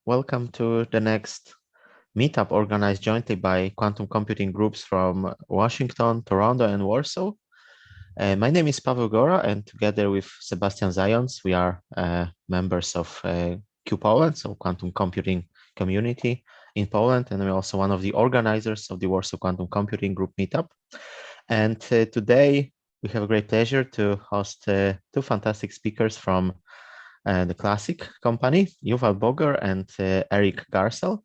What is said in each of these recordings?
Welcome to the next meetup organized jointly by quantum computing groups from Washington, Toronto, and Warsaw. My name is Paweł Gora, and together with Sebastian Zając, we are members of Q Poland, so quantum computing community in Poland, and we're also one of the organizers of the Warsaw Quantum Computing Group meetup. And today we have a great pleasure to host two fantastic speakers from the Classiq company, Yuval Boger and Erik Garcell.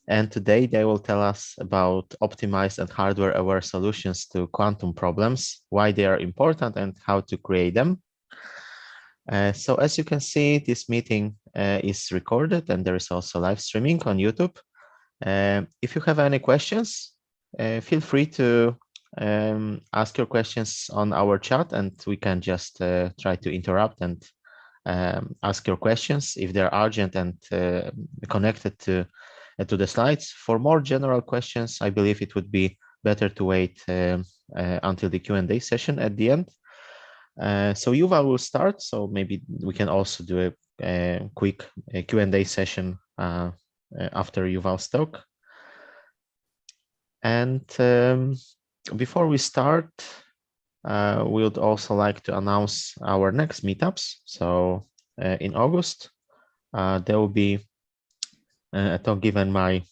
And today they will tell us about optimized and hardware-aware solutions to quantum problems, why they are important and how to create them. So as you can see, this meeting is recorded and there is also live streaming on YouTube. If you have any questions, feel free to ask your questions on our chat and we can just try to interrupt and ask your questions if they're urgent and connected to the slides. For more general questions, I believe it would be better to wait until the Q&A session at the end. So Yuval will start, so maybe we can also do a quick Q&A session after Yuval's talk. And before we start, we would also like to announce our next meetups. So in August, there will be a talk given by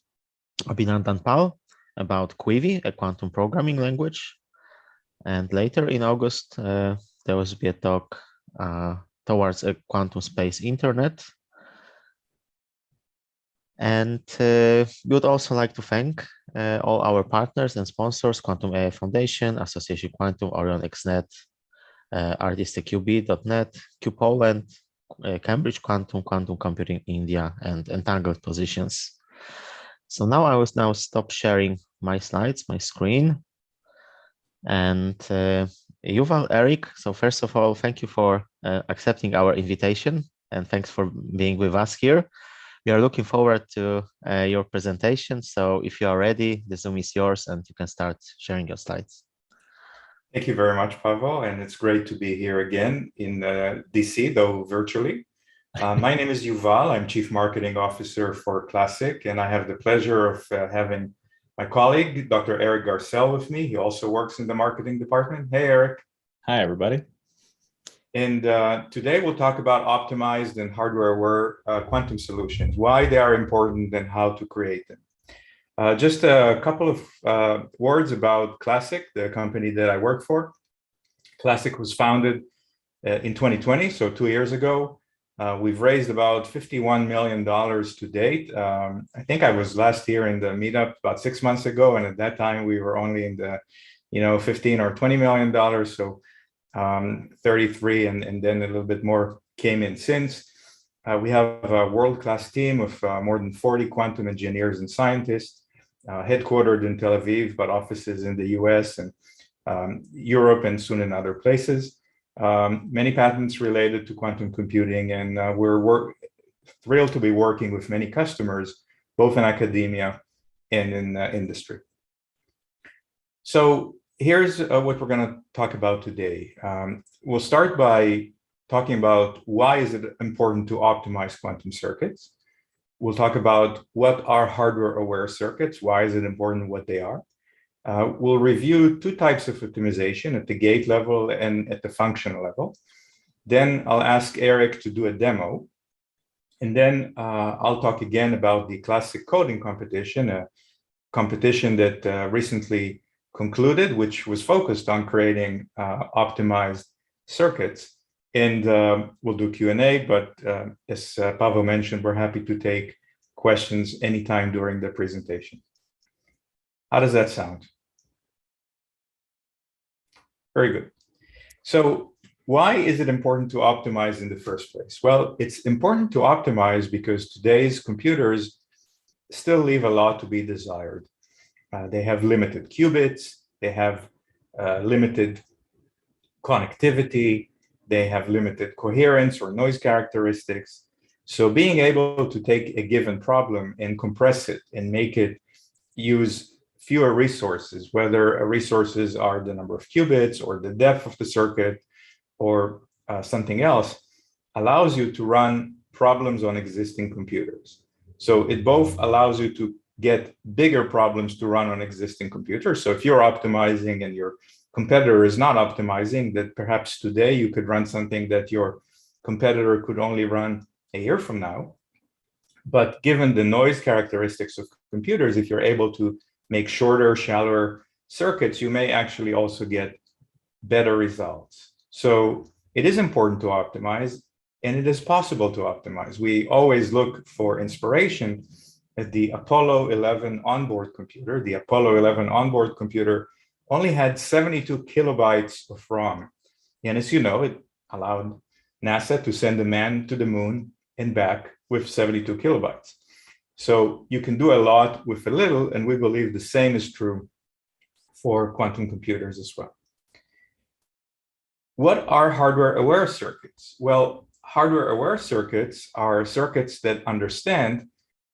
Abhinandan Pal about Quivi, a quantum programming language. And later in August, there will be a talk towards a quantum space internet. And we would also like to thank all our partners and sponsors, Quantum AI Foundation, Association Quantum, Orion XNet, artistqb.net, Q Poland, Cambridge Quantum, Quantum Computing India, and Entangled Positions. So now I will stop sharing my slides, my screen. And Yuval, Erik, so first of all, thank you for accepting our invitation and thanks for being with us here. We are looking forward to your presentation. So if you are ready, the Zoom is yours and you can start sharing your slides. Thank you very much, Paweł, and it's great to be here again in DC, though virtually. My name is Yuval. I'm Chief Marketing Officer for Classiq, and I have the pleasure of having my colleague, Dr. Erik Garcell, with me. He also works in the marketing department. Hey, Erik. Hi, everybody. And today we'll talk about optimized and hardware-aware quantum solutions, why they are important and how to create them. Just a couple of words about Classiq, the company that I work for. Classiq was founded in 2020, so 2 years ago. We've raised about $51 million to date. I think I was last year in the meetup about 6 months ago, and at that time we were only in the, $15 or $20 million. So 33 and then a little bit more came in since. We have a world-class team of more than 40 quantum engineers and scientists, headquartered in Tel Aviv, but offices in the US and Europe and soon in other places. Many patents related to quantum computing, and we're thrilled to be working with many customers, both in academia and in industry. So here's what we're going to talk about today. We'll start by talking about why is it important to optimize quantum circuits. We'll talk about what are hardware-aware circuits, why is it important what they are. We'll review two types of optimization at the gate level and at the function level. Then I'll ask Erik to do a demo. And then I'll talk again about the Classiq coding competition, a competition that recently concluded, which was focused on creating optimized circuits. And we'll do Q&A, but as Paweł mentioned, we're happy to take questions anytime during the presentation. How does that sound? Very good. So why is it important to optimize in the first place? Well, it's important to optimize because today's computers still leave a lot to be desired. They have limited qubits, they have limited connectivity, they have limited coherence or noise characteristics. So being able to take a given problem and compress it and make it use fewer resources, whether resources are the number of qubits or the depth of the circuit or something else, allows you to run problems on existing computers. So it both allows you to get bigger problems to run on existing computers. So if you're optimizing and your competitor is not optimizing, that perhaps today you could run something that your competitor could only run a year from now. But given the noise characteristics of computers, if you're able to make shorter, shallower circuits, you may actually also get better results. So it is important to optimize, and it is possible to optimize. We always look for inspiration at the Apollo 11 onboard computer. The Apollo 11 onboard computer only had 72 kilobytes of ROM. And as you know, it allowed NASA to send a man to the moon and back with 72 kilobytes. So you can do a lot with a little, and we believe the same is true for quantum computers as well. What are hardware-aware circuits? Well, hardware-aware circuits are circuits that understand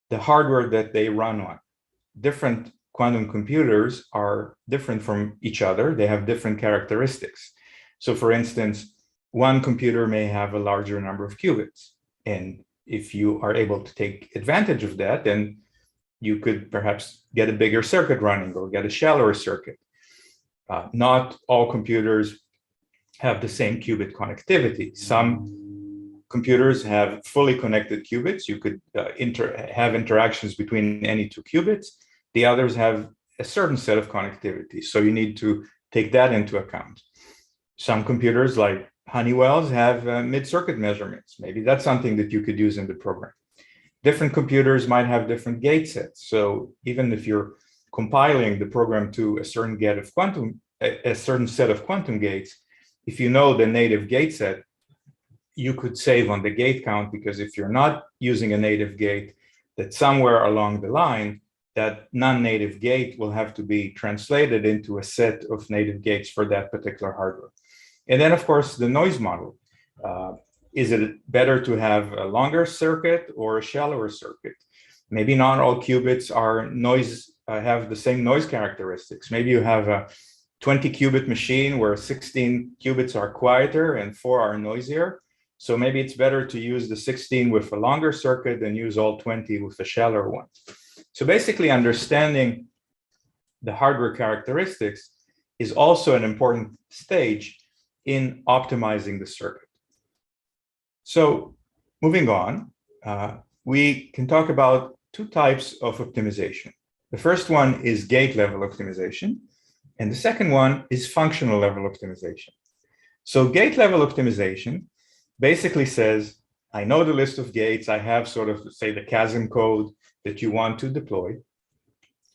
the hardware that they run on. Different quantum computers are different from each other. They have different characteristics. So for instance, one computer may have a larger number of qubits. And if you are able to take advantage of that, then you could perhaps get a bigger circuit running or get a shallower circuit. Not all computers have the same qubit connectivity. Some computers have fully connected qubits. You could have interactions between any two qubits. The others have a certain set of connectivity. So you need to take that into account. Some computers like Honeywell's have mid-circuit measurements. Maybe that's something that you could use in the program. Different computers might have different gate sets. So even if you're compiling the program to a certain set of quantum gates, if you know the native gate set, you could save on the gate count, because if you're not using a native gate, that somewhere along the line, that non-native gate will have to be translated into a set of native gates for that particular hardware. And then, of course, the noise model. Is it better to have a longer circuit or a shallower circuit? Maybe not all qubits have the same noise characteristics. Maybe you have a 20 qubit machine where 16 qubits are quieter and 4 are noisier. So maybe it's better to use the 16 with a longer circuit than use all 20 with a shallower one. So basically, understanding the hardware characteristics is also an important stage in optimizing the circuit. So moving on, we can talk about two types of optimization. The first one is gate level optimization, and the second one is functional level optimization. So gate level optimization basically says, I know the list of gates, I have sort of, say, the CASM code that you want to deploy,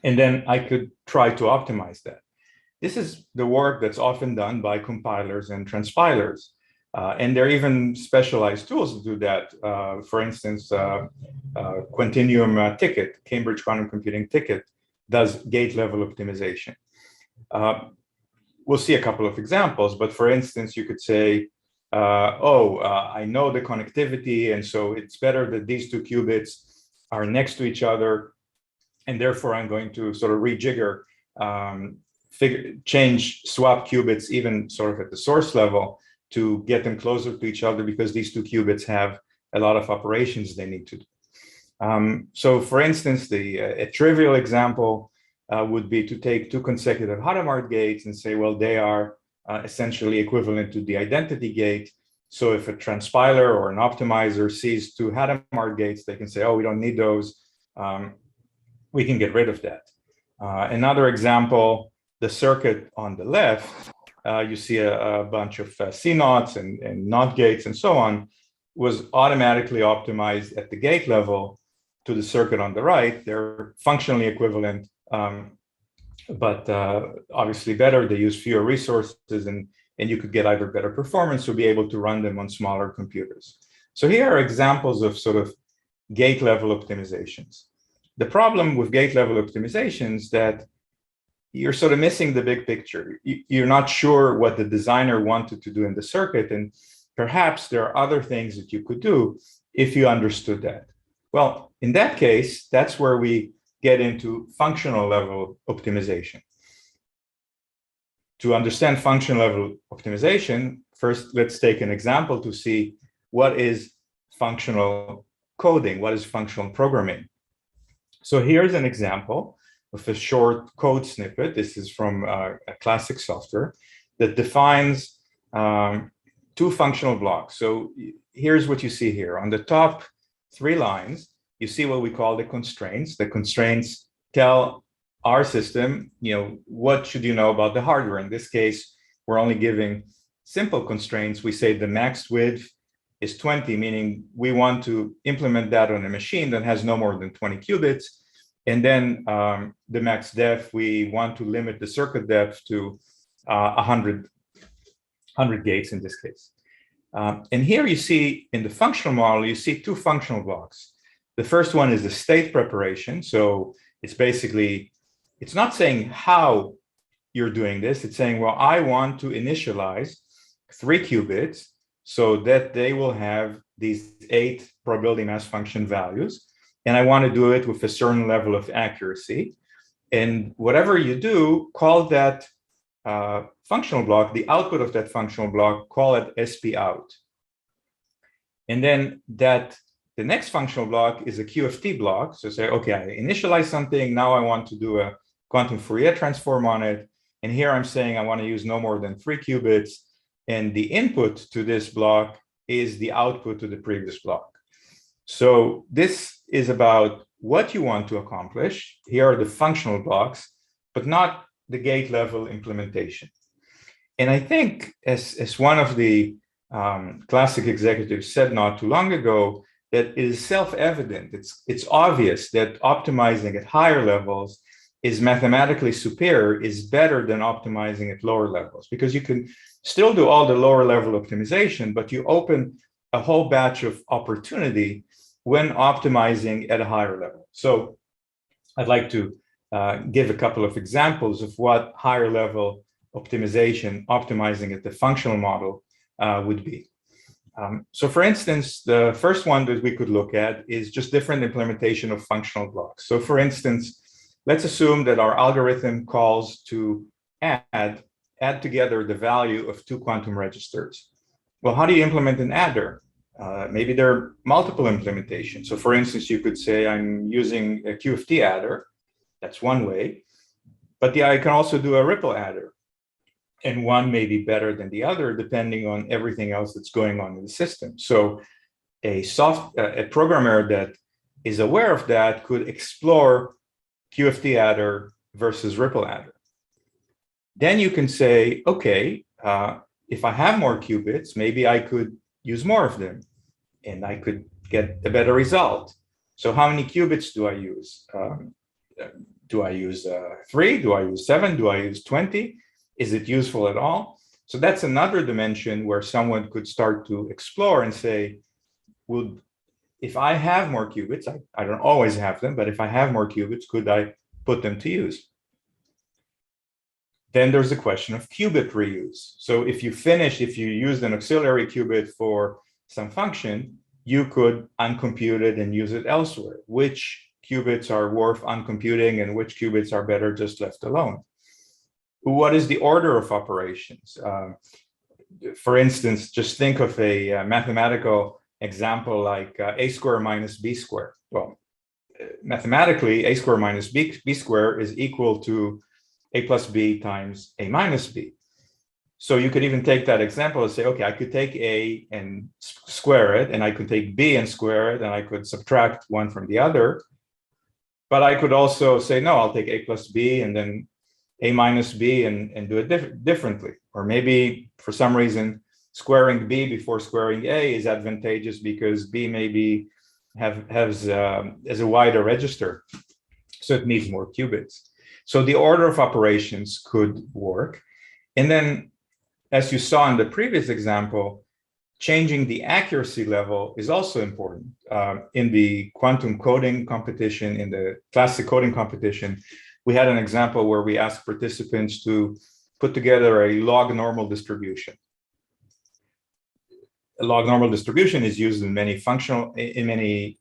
and then I could try to optimize that. This is the work that's often done by compilers and transpilers. And there are even specialized tools to do that. For instance, Quantinuum Ticket, Cambridge Quantum Computing Ticket, does gate level optimization. We'll see a couple of examples, but for instance, you could say, I know the connectivity, and so it's better that these two qubits are next to each other, and therefore I'm going to sort of rejigger, swap qubits even sort of at the source level to get them closer to each other, because these two qubits have a lot of operations they need to do. So for instance, a trivial example would be to take two consecutive Hadamard gates and say, well, they are essentially equivalent to the identity gate. So if a transpiler or an optimizer sees two Hadamard gates, they can say, oh, we don't need those. We can get rid of that. Another example, the circuit on the left, you see a bunch of C-naughts and NOT gates and so on, was automatically optimized at the gate level to the circuit on the right. They're functionally equivalent, but obviously better. They use fewer resources, and you could get either better performance or be able to run them on smaller computers. So here are examples of sort of gate level optimizations. The problem with gate level optimizations is that you're sort of missing the big picture. You're not sure what the designer wanted to do in the circuit, and perhaps there are other things that you could do if you understood that. Well, in that case, that's where we get into functional level optimization. To understand functional level optimization, first, let's take an example to see what is functional coding, what is functional programming. So here's an example of a short code snippet. This is from a Classiq software that defines two functional blocks. So here's what you see here. On the top 3 lines, you see what we call the constraints. The constraints tell our system, what should you know about the hardware? In this case, we're only giving simple constraints. We say the max width is 20, meaning we want to implement that on a machine that has no more than 20 qubits. And then the max depth, we want to limit the circuit depth to 100 gates in this case. And here you see in the functional model, you see 2 functional blocks. The first one is the state preparation. So it's basically, it's not saying how you're doing this. It's saying, well, I want to initialize 3 qubits so that they will have these 8 probability mass function values. And I want to do it with a certain level of accuracy. And whatever you do, call that functional block, the output of that functional block, call it SP out. And then the next functional block is a QFT block. So say, okay, I initialize something. Now I want to do a quantum Fourier transform on it. And here I'm saying I want to use no more than 3 qubits. And the input to this block is the output to the previous block. So this is about what you want to accomplish. Here are the functional blocks, but not the gate level implementation. And I think as one of the Classiq executives said not too long ago, that it is self-evident, it's obvious that optimizing at higher levels is mathematically superior, is better than optimizing at lower levels, because you can still do all the lower level optimization, but you open a whole batch of opportunity when optimizing at a higher level. So I'd like to give a couple of examples of what higher level optimization, optimizing at the functional model would be. So for instance, the first one that we could look at is just different implementation of functional blocks. So for instance, let's assume that our algorithm calls to add together the value of 2 quantum registers. Well, how do you implement an adder? Maybe there are multiple implementations. So for instance, you could say I'm using a QFT adder. That's one way. But I can also do a ripple adder. And one may be better than the other, depending on everything else that's going on in the system. So a programmer that is aware of that could explore QFT adder versus ripple adder. Then you can say, okay, if I have more qubits, maybe I could use more of them and I could get a better result. So how many qubits do I use? Do I use 3? Do I use 7? Do I use 20? Is it useful at all? So that's another dimension where someone could start to explore and say, well, if I have more qubits, I don't always have them, but if I have more qubits, could I put them to use? Then there's the question of qubit reuse. So if you used an auxiliary qubit for some function, you could uncompute it and use it elsewhere. Which qubits are worth uncomputing and which qubits are better just left alone? What is the order of operations? For instance, just think of a mathematical example like a squared minus b squared. Well, mathematically, a squared minus b squared is equal to a plus b times a minus b. So you could even take that example and say, okay, I could take a and square it, and I could take b and square it, and I could subtract one from the other. But I could also say, no, I'll take a plus b and then a minus b and do it differently. Or maybe for some reason, squaring b before squaring a is advantageous because b maybe has a wider register, so it needs more qubits. So the order of operations could work. And then, as you saw in the previous example, changing the accuracy level is also important. In the quantum coding competition, in the Classiq coding competition, we had an example where we asked participants to put together a log normal distribution. A log normal distribution is used in many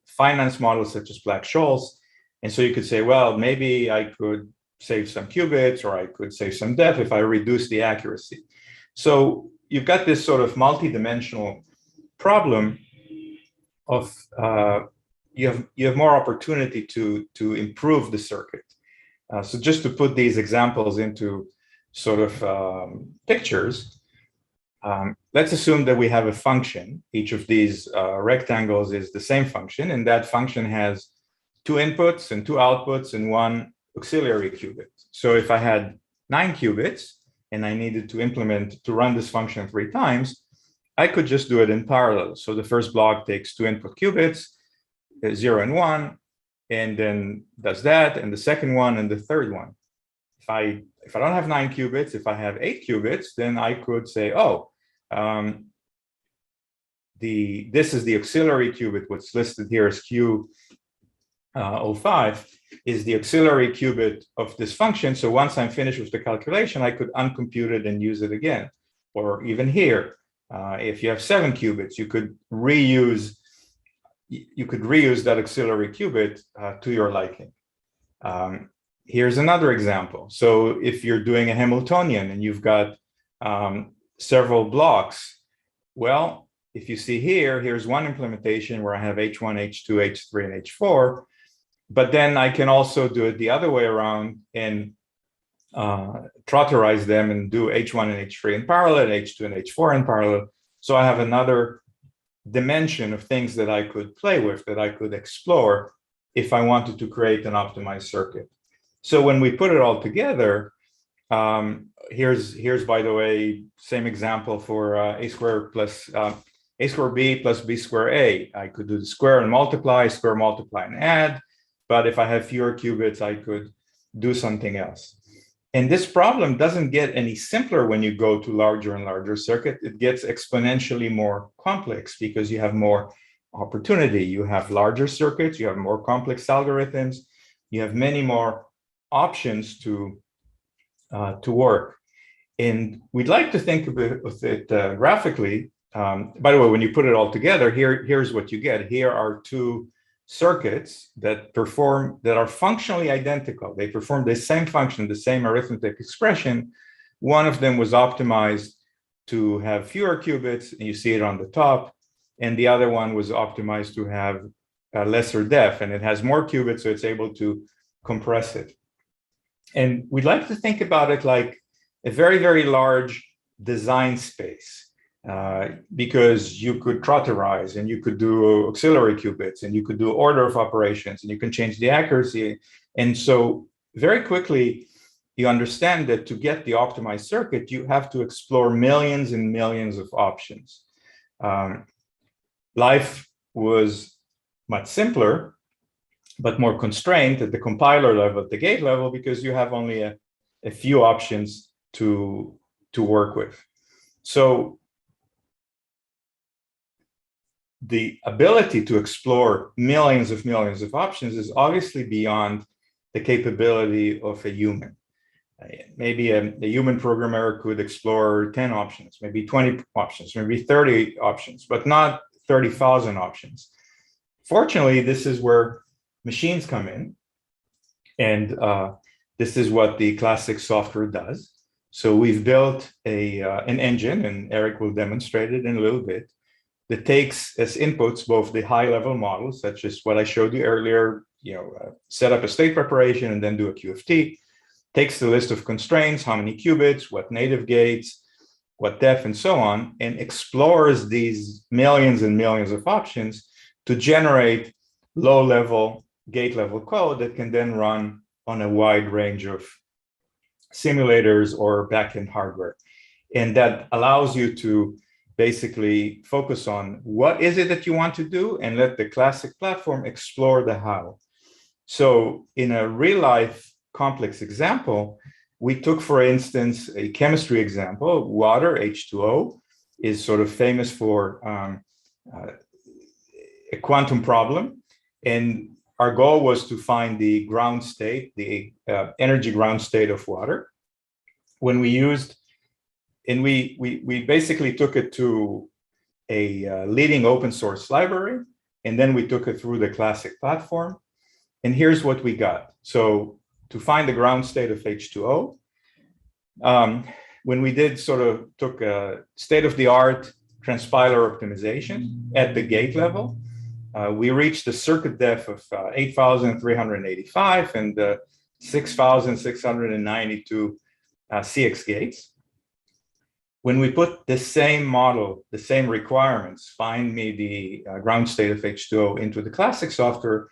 finance models such as Black-Scholes. And so you could say, well, maybe I could save some qubits or I could save some depth if I reduce the accuracy. So you've got this sort of multi-dimensional problem of you have more opportunity to improve the circuit. So just to put these examples into sort of pictures, let's assume that we have a function. Each of these rectangles is the same function, and that function has 2 inputs and 2 outputs and 1 auxiliary qubit. So if I had 9 qubits and I needed to run this function 3 times, I could just do it in parallel. So the first block takes 2 input qubits, 0 and 1, and then does that, and the second one, and the third one. If I don't have 9 qubits, if I have 8 qubits, then I could say, oh, this is the auxiliary qubit. What's listed here as Q05 is the auxiliary qubit of this function. So once I'm finished with the calculation, I could uncompute it and use it again. Or even here, if you have 7 qubits, you could reuse that auxiliary qubit to your liking. Here's another example. So if you're doing a Hamiltonian and you've got several blocks, well, if you see here, here's one implementation where I have H1, H2, H3, and H4, but then I can also do it the other way around and trotterize them and do H1 and H3 in parallel, H2 and H4 in parallel. So I have another dimension of things that I could play with, that I could explore if I wanted to create an optimized circuit. So when we put it all together, here's by the way, same example for a square b plus b square a. I could do the square and multiply, and add. But if I have fewer qubits, I could do something else. And this problem doesn't get any simpler when you go to larger and larger circuit. It gets exponentially more complex because you have more opportunity. You have larger circuits, you have more complex algorithms, you have many more options to work. And we'd like to think of it graphically. By the way, when you put it all together, here's what you get. Here are 2 circuits that are functionally identical. They perform the same function, the same arithmetic expression. One of them was optimized to have fewer qubits, and you see it on the top. And the other one was optimized to have a lesser depth, and it has more qubits, so it's able to compress it. And we'd like to think about it like a very, very large design space. Because you could trotterize and you could do auxiliary qubits and you could do order of operations and you can change the accuracy. And so very quickly, you understand that to get the optimized circuit, you have to explore millions and millions of options. Life was much simpler, but more constrained at the compiler level, at the gate level, because you have only a few options to work with. So the ability to explore millions of options is obviously beyond the capability of a human. Maybe a human programmer could explore 10 options, maybe 20 options, maybe 30 options, but not 30,000 options. Fortunately, this is where machines come in, and this is what the Classiq software does. So we've built an engine, and Erik will demonstrate it in a little bit, that takes as inputs both the high-level models, such as what I showed you earlier, set up a state preparation and then do a QFT, takes the list of constraints, how many qubits, what native gates, what depth, and so on, and explores these millions and millions of options to generate low-level, gate-level code that can then run on a wide range of simulators or backend hardware. And that allows you to basically focus on what is it that you want to do and let the Classiq platform explore the how. So in a real life complex example, we took, for instance, a chemistry example. Water, H2O, is sort of famous for a quantum problem. And our goal was to find the ground state, the energy ground state of water. When we used And we basically took it to a leading open source library, and then we took it through the Classiq platform. And here's what we got. So to find the ground state of H2O, when we took a state-of-the-art transpiler optimization at the gate level, we reached the circuit depth of 8,385 and 6,692 CX gates. When we put the same model, the same requirements, find me the ground state of H2O into the Classiq software,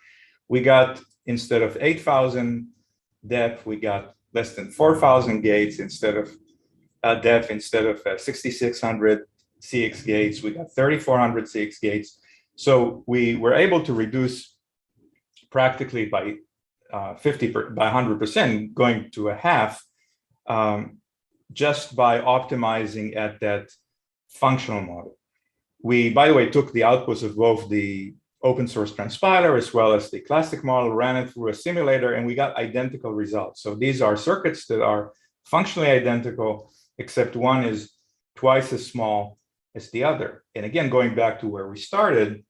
we got, instead of 8,000 depth, we got less than 4,000 gates instead of depth, instead of 6,600 CX gates, we got 3,400 CX gates. So we were able to reduce practically by 100%, going to a half, just by optimizing at that functional model. We, by the way, took the outputs of both the open source transpiler as well as the Classiq model, ran it through a simulator, and we got identical results. So these are circuits that are functionally identical, except one is twice as small as the other. And again, going back to where we started,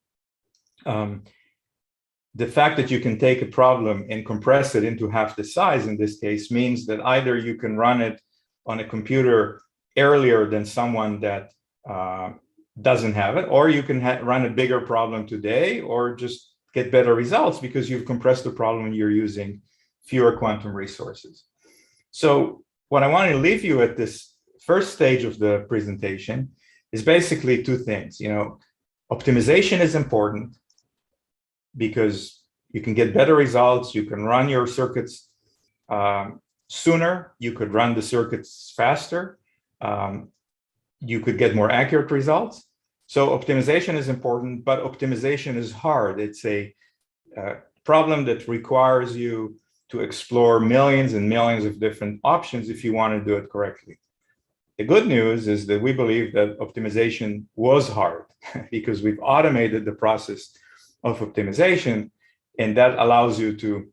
the fact that you can take a problem and compress it into half the size in this case means that either you can run it on a computer earlier than someone that doesn't have it, or you can run a bigger problem today, or just get better results because you've compressed the problem and you're using fewer quantum resources. So what I want to leave you at this first stage of the presentation is basically two things. Optimization is important because you can get better results. You can run your circuits sooner. You could run the circuits faster. You could get more accurate results. So optimization is important, but optimization is hard. It's a problem that requires you to explore millions and millions of different options if you want to do it correctly. The good news is that we believe that optimization was hard because we've automated the process of optimization, and that allows you to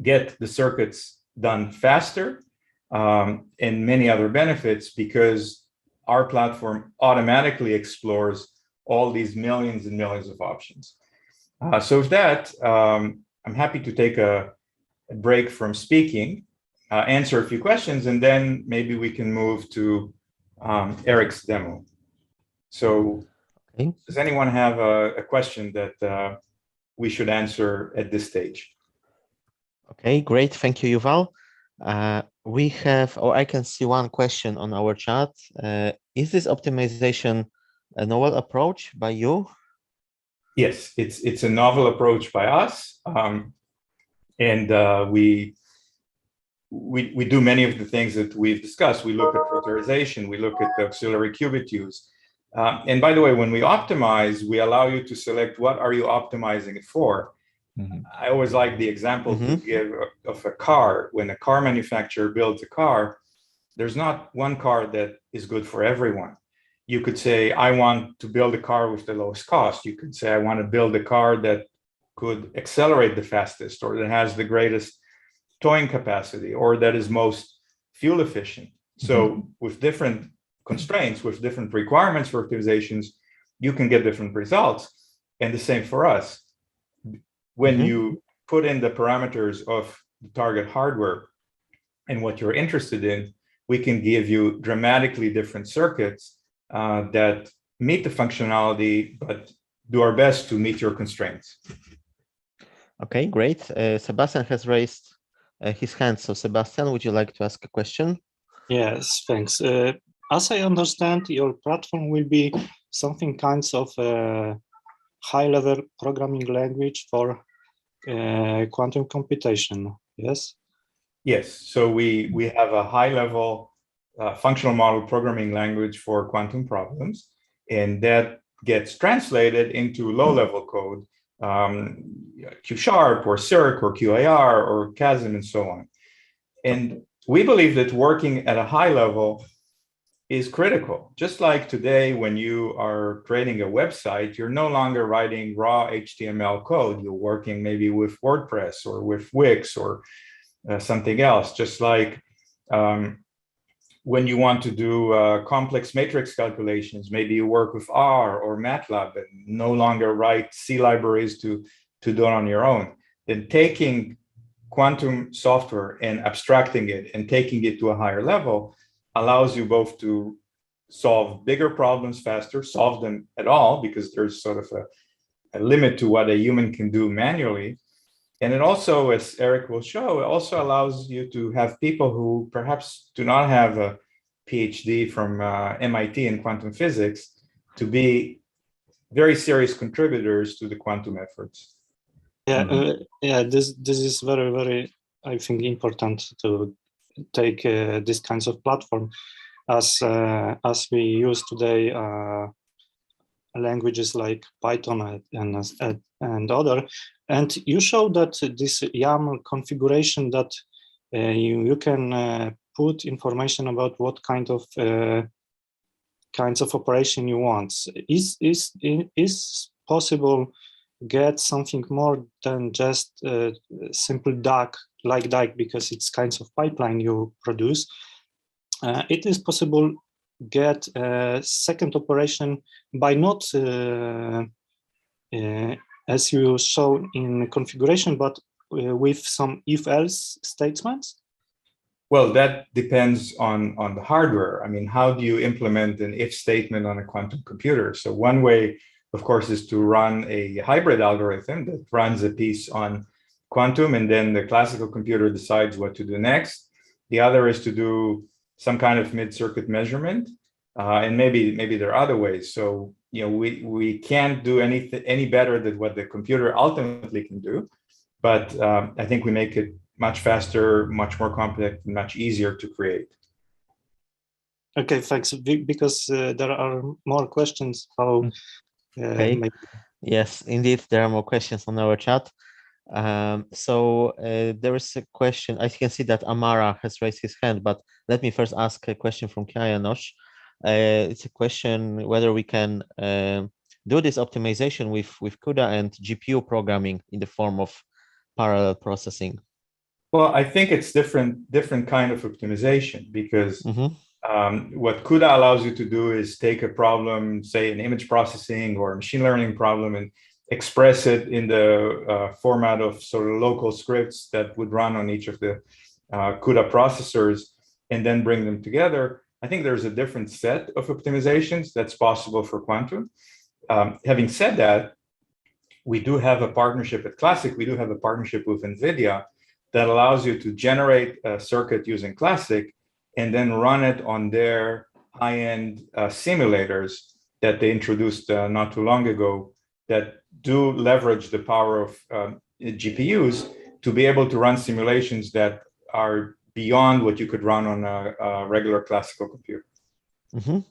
get the circuits done faster and many other benefits because our platform automatically explores all these millions and millions of options. So with that, I'm happy to take a break from speaking, answer a few questions, and then maybe we can move to Erik's demo. So does anyone have a question that we should answer at this stage? Okay, great. Thank you, Yuval. We have, or I can see one question on our chat. Is this optimization a novel approach by you? Yes, it's a novel approach by us. And we do many of the things that we've discussed. We look at filterization, we look at the auxiliary qubit use. And by the way, when we optimize, we allow you to select what are you optimizing it for. I always like the example to give of a car. When a car manufacturer builds a car, there's not one car that is good for everyone. You could say, I want to build a car with the lowest cost. You could say, I want to build a car that could accelerate the fastest, or that has the greatest towing capacity, or that is most fuel efficient. So with different constraints, with different requirements for optimizations, you can get different results. And the same for us. When you put in the parameters of the target hardware and what you're interested in, we can give you dramatically different circuits that meet the functionality, but do our best to meet your constraints. Okay, great. Sebastian has raised his hand. So Sebastian, would you like to ask a question? Yes, thanks. As I understand, your platform will be something kinds of high-level programming language for quantum computation, yes? Yes, so we have a high-level functional model programming language for quantum problems, and that gets translated into low-level code, Q# or Cirq or QAR or CASM and so on. And we believe that working at a high level is critical. Just like today, when you are creating a website, you're no longer writing raw HTML code. You're working maybe with WordPress or with Wix or something else. Just like when you want to do complex matrix calculations, maybe you work with R or MATLAB and no longer write C libraries to do it on your own. Then taking quantum software and abstracting it and taking it to a higher level allows you both to solve bigger problems faster, solve them at all, because there's sort of limit to what a human can do manually. And it also, as Erik will show, it also allows you to have people who perhaps do not have a PhD from MIT in quantum physics to be very serious contributors to the quantum efforts. Yeah, this is very, very, I think, important to take this kinds of platform as we use today languages like Python and other. And you show that this YAML configuration that you can put information about what kind of kinds of operation you want. Is possible get something more than just simple DAG, like DAG, because it's kinds of pipeline you produce. It is possible get a second operation by not as you show in configuration, but with some if-else statements? Well, that depends on the hardware. I mean, how do you implement an if statement on a quantum computer? So one way, of course, is to run a hybrid algorithm that runs a piece on quantum, and then the classical computer decides what to do next. The other is to do some kind of mid-circuit measurement, and maybe there are other ways. So we can't do any better than what the computer ultimately can do, but I think we make it much faster, much more compact, and much easier to create. Okay, thanks. Because there are more questions. How? Okay. Yes, indeed, there are more questions on our chat. So there is a question. I can see that Amara has raised his hand, but let me first ask a question from Kianosh. It's a question whether we can do this optimization with CUDA and GPU programming in the form of parallel processing. Well, I think it's different kind of optimization, because what CUDA allows you to do is take a problem, say an image processing or a machine learning problem, and express it in the format of sort of local scripts that would run on each of the CUDA processors, and then bring them together. I think there's a different set of optimizations that's possible for quantum. Having said that, we do have a partnership at Classiq. We do have a partnership with NVIDIA that allows you to generate a circuit using Classiq and then run it on their high-end simulators that they introduced not too long ago, that do leverage the power of GPUs to be able to run simulations that are beyond what you could run on a regular classical computer.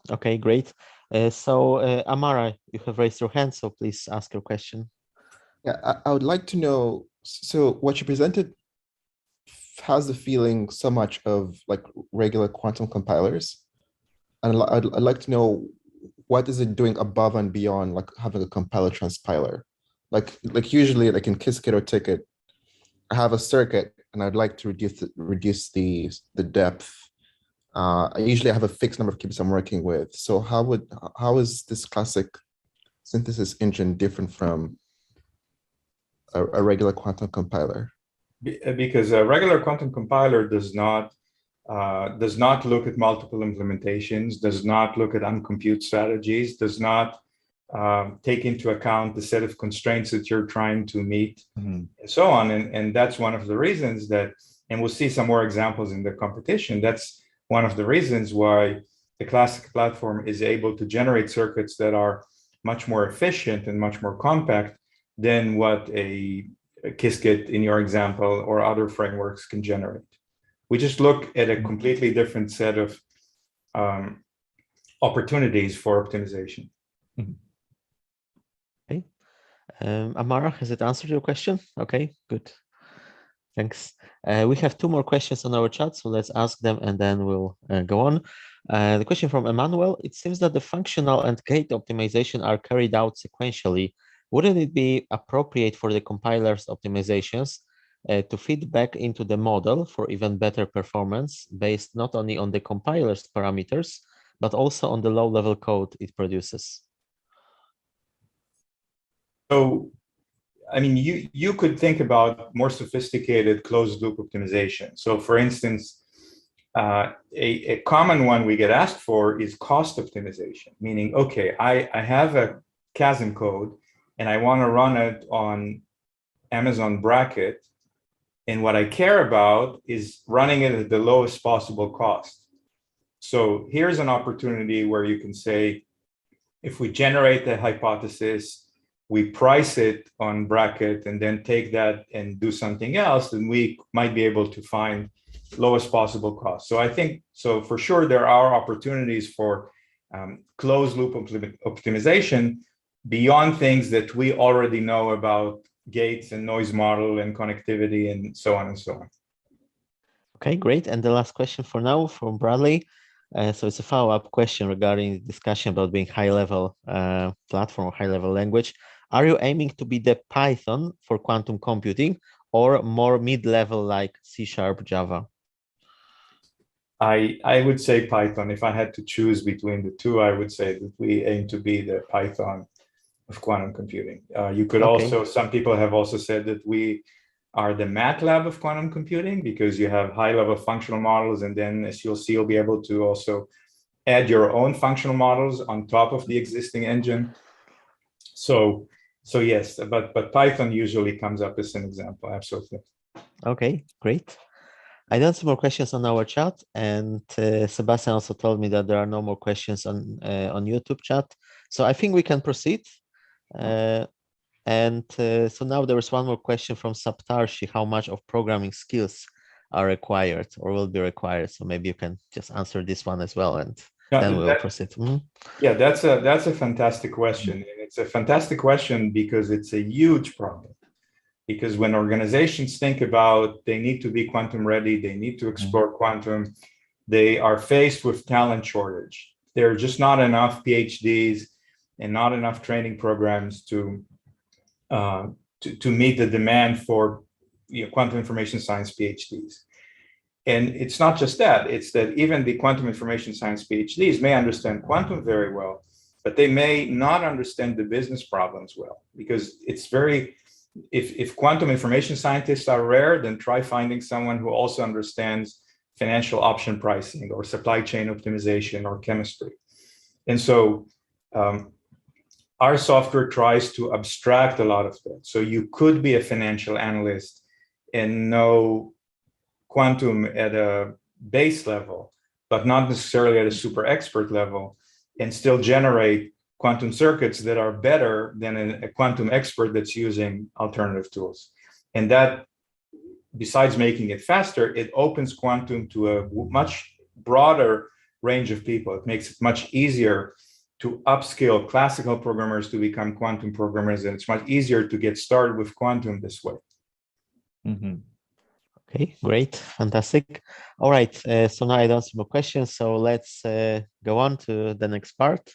Okay, great. So Amara, you have raised your hand, so please ask your question. Yeah, I would like to know, so what you presented has the feeling so much of like regular quantum compilers, and I'd like to know what is it doing above and beyond like having a compiler transpiler. Like usually like in Qiskit or Ticket, I have a circuit and I'd like to reduce the depth. I usually have a fixed number of qubits I'm working with. So how is this Classiq synthesis engine different from a regular quantum compiler? Because a regular quantum compiler does not look at multiple implementations, does not look at uncompute strategies, does not take into account the set of constraints that you're trying to meet, and so on. And that's one of the reasons that, and we'll see some more examples in the competition, that's one of the reasons why the Classiq platform is able to generate circuits that are much more efficient and much more compact than what a Qiskit, in your example, or other frameworks can generate. We just look at a completely different set of opportunities for optimization. Okay. Amara, has it answered your question? Okay, good. Thanks. We have two more questions on our chat, so let's ask them and then we'll go on. The question from Emmanuel: it seems that the functional and gate optimization are carried out sequentially. Wouldn't it be appropriate for the compiler's optimizations to feed back into the model for even better performance based not only on the compiler's parameters, but also on the low-level code it produces? So, I mean, you could think about more sophisticated closed-loop optimization. So, for instance, a common one we get asked for is cost optimization, meaning, okay, I have a CASM code, and I want to run it on Amazon bracket. And what I care about is running it at the lowest possible cost. So here's an opportunity where you can say, if we generate the hypothesis, we price it on bracket and then take that and do something else, then we might be able to find lowest possible cost. So I think, so for sure, there are opportunities for closed loop optimization beyond things that we already know about gates and noise model and connectivity and so on and so on. Okay, great. And the last question for now from Bradley. So it's a follow-up question regarding the discussion about being high-level platform or high-level language. Are you aiming to be the Python for quantum computing or more mid-level like C#, Java? I would say Python. If I had to choose between the two, I would say that we aim to be the Python of quantum computing. You could also, some people have also said that we are the MATLAB of quantum computing because you have high-level functional models, and then as you'll see, you'll be able to also add your own functional models on top of the existing engine. So yes, but Python usually comes up as an example. Absolutely. Okay, great. I don't see more questions on our chat, and Sebastian also told me that there are no more questions on YouTube chat. So I think we can proceed. So now there is one more question from Saptarshi. How much of programming skills are required or will be required? So maybe you can just answer this one as well, and then we'll proceed. Yeah, that's a fantastic question. And it's a fantastic question because it's a huge problem. Because when organizations think about they need to be quantum ready, they need to explore quantum, they are faced with talent shortage. There are just not enough PhDs and not enough training programs to meet the demand for quantum information science PhDs. And it's not just that, it's that even the quantum information science PhDs may understand quantum very well, but they may not understand the business problems well, because it's very, if quantum information scientists are rare, then try finding someone who also understands financial option pricing or supply chain optimization or chemistry. And so our software tries to abstract a lot of that. So you could be a financial analyst and know quantum at a base level, but not necessarily at a super expert level, and still generate quantum circuits that are better than a quantum expert that's using alternative tools. And that, besides making it faster, it opens quantum to a much broader range of people. It makes it much easier to upskill classical programmers to become quantum programmers, and it's much easier to get started with quantum this way. Okay, great, fantastic. All right, so now I don't see more questions, so let's go on to the next part.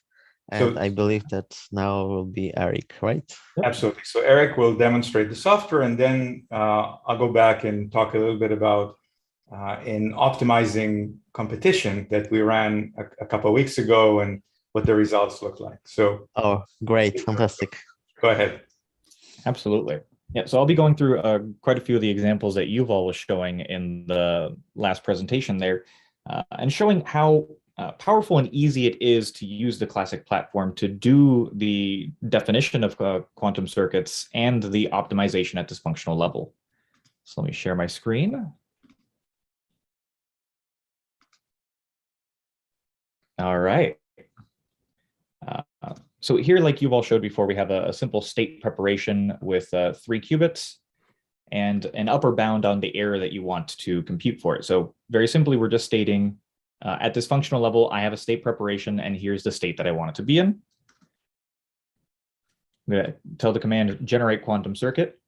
And so, I believe that now will be Erik, right? Absolutely. So Erik will demonstrate the software, and then I'll go back and talk a little bit about in optimizing competition that we ran a couple of weeks ago and what the results look like. So, oh, great, fantastic. Go ahead. Absolutely. Yeah, so I'll be going through quite a few of the examples that Yuval was showing in the last presentation there, and showing how powerful and easy it is to use the Classiq platform to do the definition of quantum circuits and the optimization at this functional level. So let me share my screen. All right. So here, like Yuval showed before, we have a simple state preparation with 3 qubits and an upper bound on the error that you want to compute for it. So very simply, we're just stating at this functional level, I have a state preparation, and here's the state that I want it to be in. I'm going to tell the command generate quantum circuit,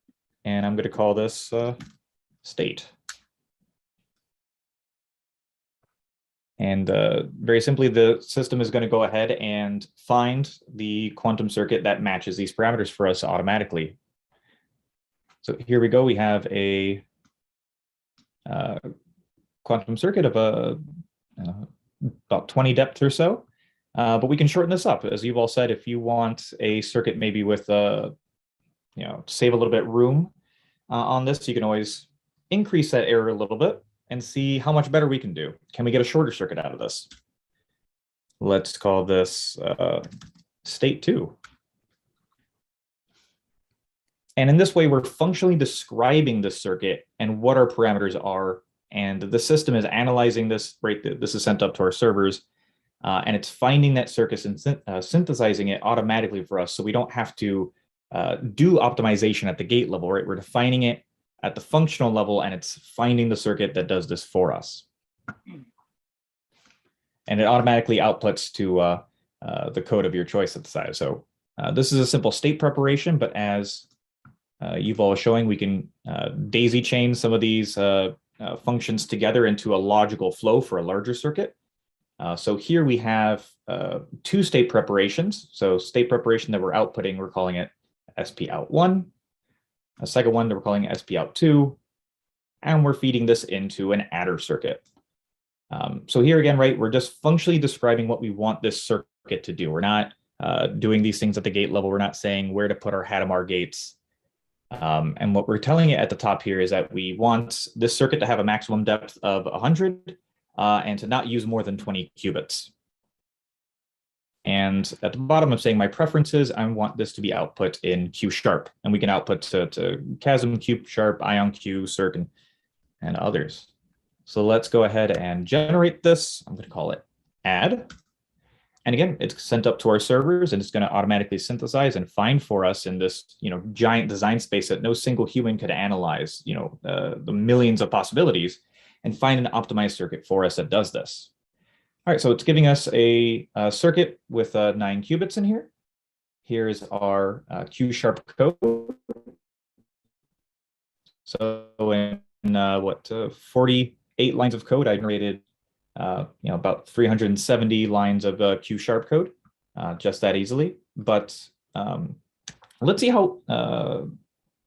and I'm going to call this state. And very simply, the system is going to go ahead and find the quantum circuit that matches these parameters for us automatically. So here we go. We have a quantum circuit of about 20 depth or so, but we can shorten this up. As you've all said, if you want a circuit maybe with save a little bit room on this, you can always increase that error a little bit and see how much better we can do. Can we get a shorter circuit out of this? Let's call this state 2. And in this way, we're functionally describing the circuit and what our parameters are. And the system is analyzing this, right? This is sent up to our servers, and it's finding that circuit and synthesizing it automatically for us. So we don't have to do optimization at the gate level, right? We're defining it at the functional level, and it's finding the circuit that does this for us. And it automatically outputs to the code of your choice at the side. So this is a simple state preparation, but as Yuval was showing, we can daisy chain some of these functions together into a logical flow for a larger circuit. So here we have two state preparations. So state preparation that we're outputting, we're calling it SP out 1. A second one that we're calling SP out 2. And we're feeding this into an adder circuit. So here again, right, we're just functionally describing what we want this circuit to do. We're not doing these things at the gate level. We're not saying where to put our Hadamard gates. And what we're telling it at the top here is that we want this circuit to have a maximum depth of 100 and to not use more than 20 qubits. And at the bottom, I'm saying my preferences, I want this to be output in Q sharp. And we can output to CASM, Q sharp, ion Q, circ, and others. So let's go ahead and generate this. I'm going to call it add. And again, it's sent up to our servers, and it's going to automatically synthesize and find for us in this, giant design space that no single human could analyze, the millions of possibilities, and find an optimized circuit for us that does this. All right, so it's giving us a circuit with 9 qubits in here. Here's our Q sharp code. So in 48 lines of code, I generated about 370 lines of Q sharp code, just that easily. But let's see how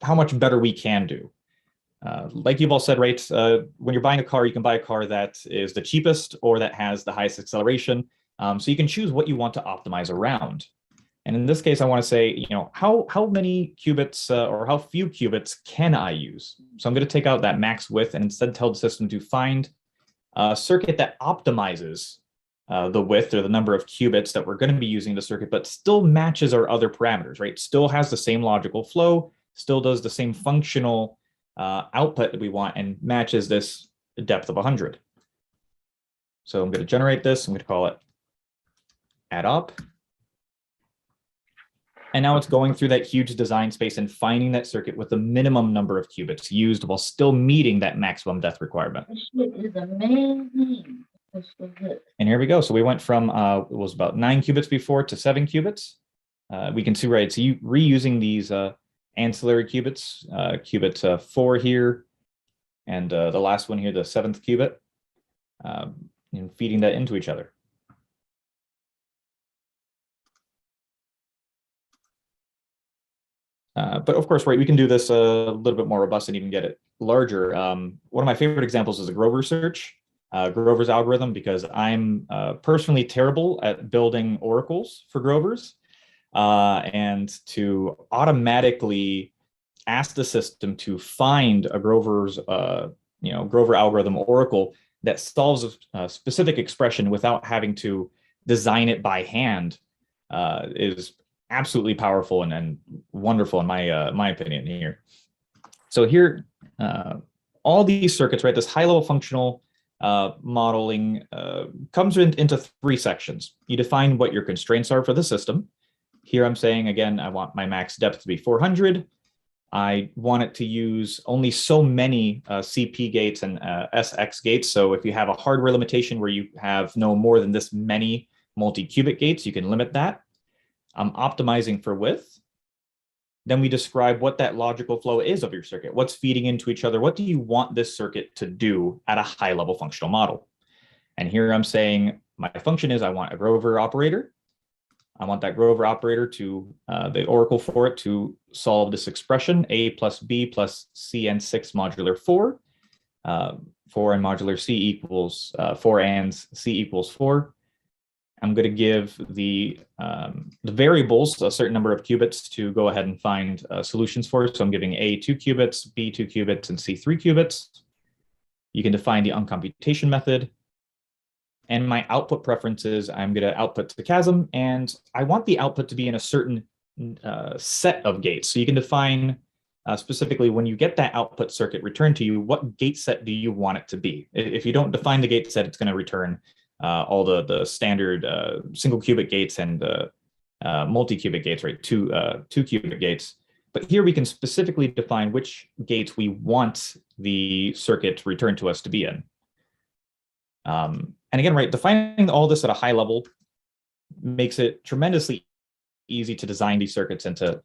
much better we can do. Like you've all said, right? When you're buying a car, you can buy a car that is the cheapest or that has the highest acceleration. So you can choose what you want to optimize around. And in this case, I want to say, how many qubits or how few qubits can I use? So I'm going to take out that max width and instead tell the system to find a circuit that optimizes the width or the number of qubits that we're going to be using the circuit, but still matches our other parameters, right? Still has the same logical flow, still does the same functional output that we want, and matches this depth of 100. So I'm going to generate this. I'm going to call it add op. And now it's going through that huge design space and finding that circuit with the minimum number of qubits used while still meeting that maximum depth requirement. This shit is amazing. This is it. And here we go. So we went from, it was about 9 qubits before to 7 qubits. We can see, right, so you reusing these ancillary qubits, qubit 4 here, and the last one here, the 7th qubit, and feeding that into each other. But of course, right, we can do this a little bit more robust and even get it larger. One of my favorite examples is a Grover search, Grover's algorithm, because I'm personally terrible at building oracles for Grovers. And to automatically ask the system to find a Grover's, Grover algorithm oracle that solves a specific expression without having to design it by hand is absolutely powerful and wonderful in my opinion here. So here, all these circuits, right, this high-level functional modeling comes into 3 sections. You define what your constraints are for the system. Here I'm saying, again, I want my max depth to be 400. I want it to use only so many CP gates and SX gates. So if you have a hardware limitation where you have no more than this many multi-qubit gates, you can limit that. I'm optimizing for width. Then we describe what that logical flow is of your circuit. What's feeding into each other? What do you want this circuit to do at a high-level functional model? And here I'm saying my function is I want a Grover operator. I want that Grover operator to, the oracle for it to solve this expression, A plus B plus C and 6 modular 4. 4 and modular C equals 4 and C equals 4. I'm going to give the variables a certain number of qubits to go ahead and find solutions for. So I'm giving A 2 qubits, B 2 qubits, and C 3 qubits. You can define the uncomputation method. And my output preferences, I'm going to output to the CASM, and I want the output to be in a certain set of gates. So you can define specifically when you get that output circuit returned to you, what gate set do you want it to be? If you don't define the gate set, it's going to return all the standard single qubit gates and multi-qubit gates, right? Two qubit gates. But here we can specifically define which gates we want the circuit returned to us to be in. And again, right, defining all this at a high level makes it tremendously easy to design these circuits and to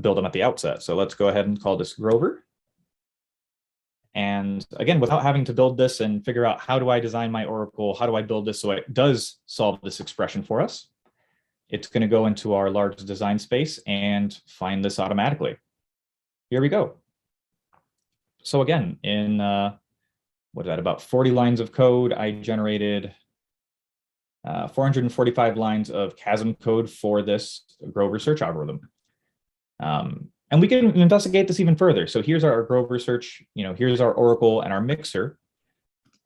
build them at the outset. So let's go ahead and call this Grover. And again, without having to build this and figure out how do I design my oracle, how do I build this so it does solve this expression for us, it's going to go into our large design space and find this automatically. Here we go. So again, in what is that, about 40 lines of code, I generated 445 lines of chasm code for this Grover search algorithm. And we can investigate this even further. So here's our Grover search, here's our oracle and our mixer.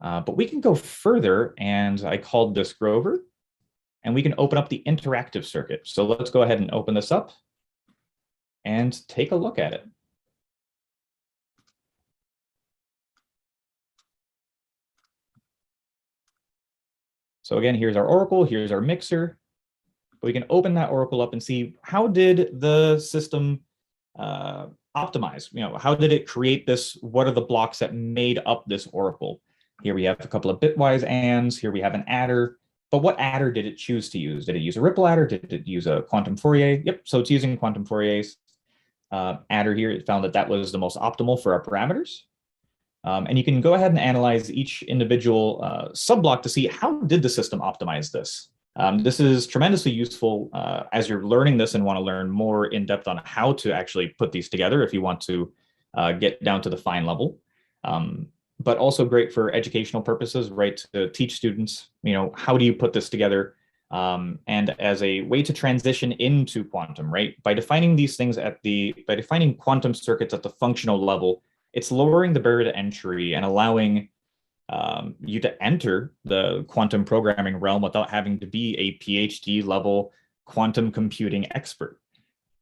But we can go further, and I called this Grover, and we can open up the interactive circuit. So let's go ahead and open this up and take a look at it. So again, here's our oracle, here's our mixer. We can open that oracle up and see, how did the system optimize? How did it create this? What are the blocks that made up this oracle? Here we have a couple of bitwise ands. Here we have an adder. But what adder did it choose to use? Did it use a ripple adder? Did it use a quantum Fourier? Yep, so it's using quantum Fourier's adder here. It found that that was the most optimal for our parameters. And you can go ahead and analyze each individual subblock to see, how did the system optimize this? This is tremendously useful as you're learning this and want to learn more in depth on how to actually put these together if you want to get down to the fine level. But also great for educational purposes, right? To teach students, how do you put this together? And as a way to transition into quantum, right? By defining these things by defining quantum circuits at the functional level, it's lowering the barrier to entry and allowing you to enter the quantum programming realm without having to be a PhD level quantum computing expert.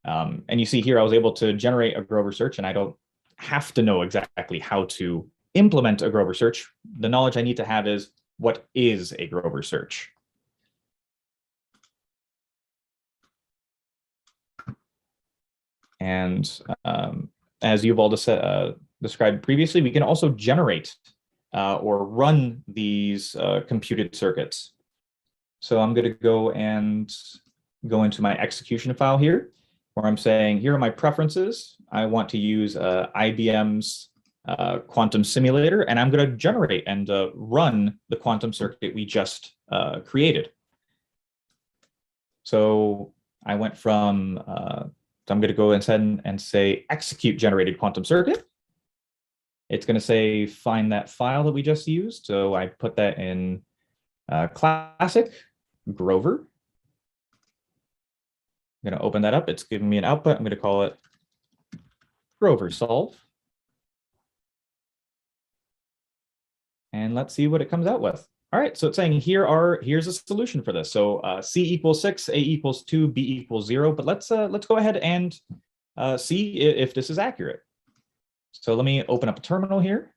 And you see here, I was able to generate a Grover search, and I don't have to know exactly how to implement a Grover search. The knowledge I need to have is, what is a Grover search? And as you've all described previously, we can also generate or run these computed circuits. So I'm going to go into my execution file here, where I'm saying, here are my preferences. I want to use IBM's quantum simulator, and I'm going to generate and run the quantum circuit we just created. So I went from, I'm going to go ahead and say execute generated quantum circuit. It's going to say find that file that we just used. So I put that in Classiq, Grover. I'm going to open that up. It's giving me an output. I'm going to call it Grover solve. And let's see what it comes out with. All right, so it's saying here's a solution for this. So C equals 6, A equals 2, B equals 0. But let's go ahead and see if this is accurate. So let me open up a terminal here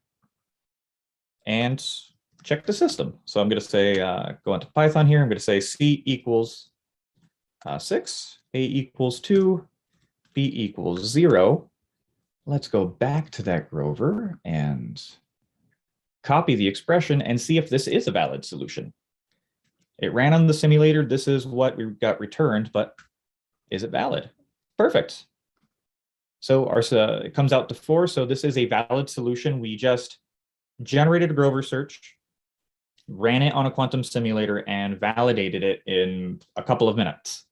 and check the system. So I'm going to say, go into Python here. I'm going to say C equals 6, A equals 2, B equals 0. Let's go back to that Grover and copy the expression and see if this is a valid solution. It ran on the simulator. This is what we got returned, but is it valid? Perfect. So it comes out to 4. So this is a valid solution. We just generated a Grover search, ran it on a quantum simulator, and validated it in a couple of minutes.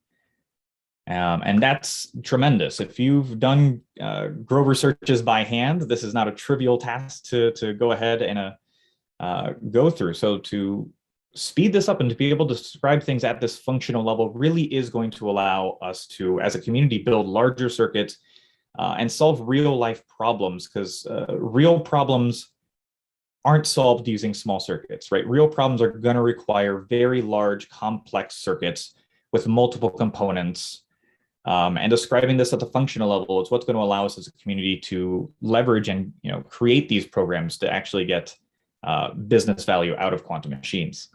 And that's tremendous. If you've done Grover searches by hand, this is not a trivial task to go ahead and go through. So to speed this up and to be able to describe things at this functional level really is going to allow us to, as a community, build larger circuits and solve real life problems, because real problems aren't solved using small circuits, right? Real problems are going to require very large, complex circuits with multiple components. And describing this at the functional level is what's going to allow us as a community to leverage and create these programs to actually get business value out of quantum machines.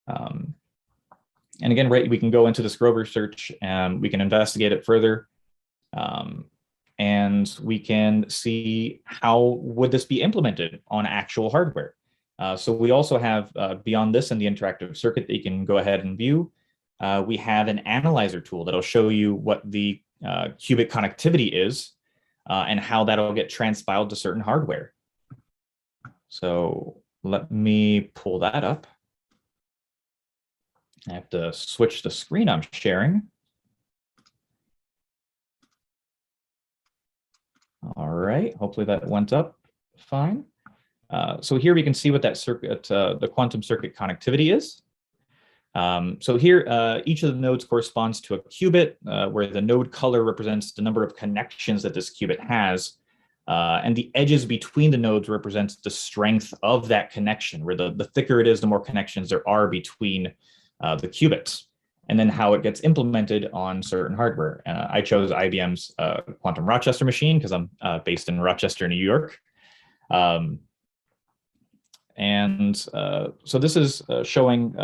And again, right, we can go into this Grover search and we can investigate it further. And we can see how would this be implemented on actual hardware. So we also have, beyond this in the interactive circuit that you can go ahead and view, we have an analyzer tool that'll show you what the qubit connectivity is and how that'll get transpiled to certain hardware. So let me pull that up. I have to switch the screen I'm sharing. All right, hopefully that went up fine. So here we can see what that circuit, the quantum circuit connectivity is. So here, each of the nodes corresponds to a qubit, where the node color represents the number of connections that this qubit has. And the edges between the nodes represents the strength of that connection, where the thicker it is, the more connections there are between the qubits, and then how it gets implemented on certain hardware. I chose IBM's Quantum Rochester machine because I'm based in Rochester, New York. So this is showing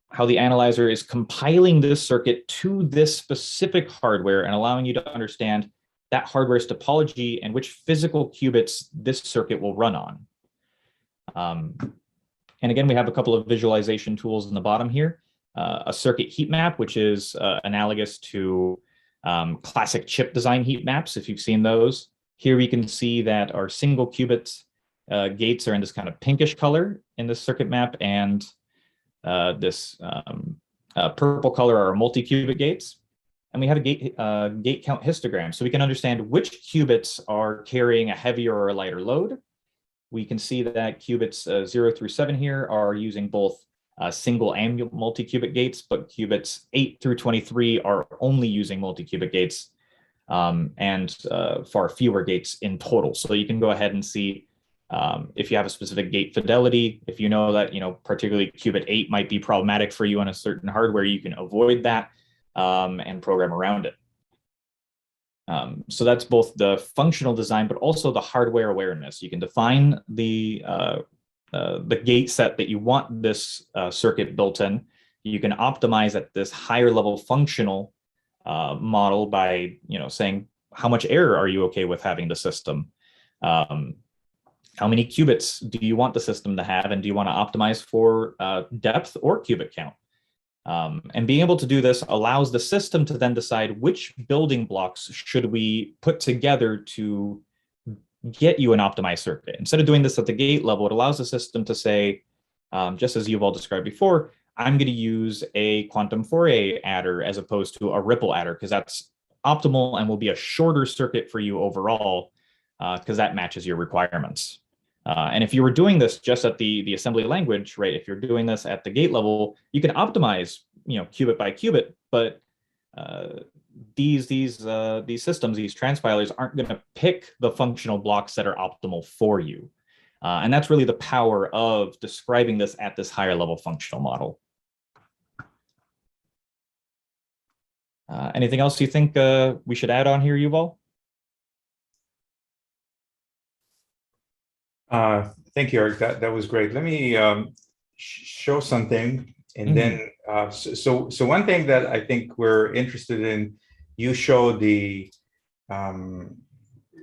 how the analyzer is compiling this circuit to this specific hardware and allowing you to understand that hardware's topology and which physical qubits this circuit will run on. And again, we have a couple of visualization tools in the bottom here. A circuit heat map, which is analogous to classic chip design heat maps, if you've seen those. Here we can see that our single qubit gates are in this kind of pinkish color in this circuit map, and this purple color are multi-qubit gates. And we have a gate count histogram, so we can understand which qubits are carrying a heavier or a lighter load. We can see that qubits 0 through 7 here are using both single and multi-qubit gates, but qubits 8 through 23 are only using multi-qubit gates, and far fewer gates in total. So you can go ahead and see if you have a specific gate fidelity. If you know that, particularly qubit 8 might be problematic for you on a certain hardware, you can avoid that and program around it. So that's both the functional design, but also the hardware awareness. You can define the gate set that you want this circuit built in. You can optimize at this higher level functional model by saying how much error are you okay with having the system. How many qubits do you want the system to have, and do you want to optimize for depth or qubit count? And being able to do this allows the system to then decide which building blocks should we put together to get you an optimized circuit. Instead of doing this at the gate level, it allows the system to say, just as you've all described before, I'm going to use a quantum Fourier adder as opposed to a ripple adder, because that's optimal and will be a shorter circuit for you overall, because that matches your requirements. And if you were doing this just at the assembly language, right, if you're doing this at the gate level, you can optimize, qubit by qubit, but these systems, these transpilers aren't going to pick the functional blocks that are optimal for you. And that's really the power of describing this at this higher level functional model. Anything else you think we should add on here, Yuval? Thank you, Erik. That was great. Let me show something, and then so one thing that I think we're interested in, you showed the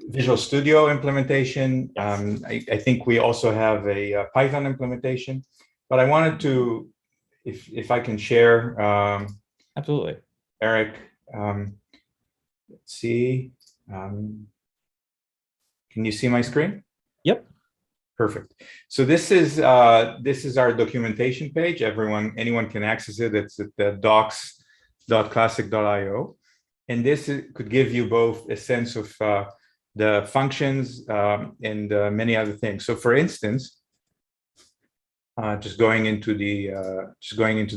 Visual Studio implementation. Yes. I think we also have a Python implementation, but I wanted to, if I can share. Absolutely, Erik. Let's see. Can you see my screen? Yep. Perfect. So this is our documentation page. Anyone can access it. It's at the docs.classiq.io, and this could give you both a sense of the functions and many other things. So, for instance, just going into the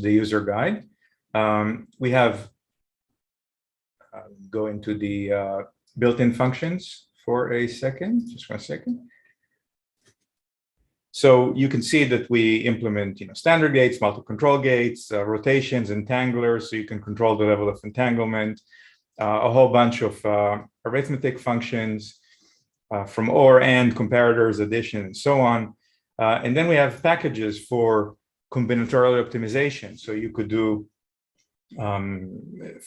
user guide, we have go into the built-in functions for a second. Just 1 second. So you can see that we implement, standard gates, multiple control gates, rotations, entanglers, so you can control the level of entanglement, a whole bunch of arithmetic functions from OR, AND, comparators, addition, and so on. And then we have packages for combinatorial optimization. So you could do,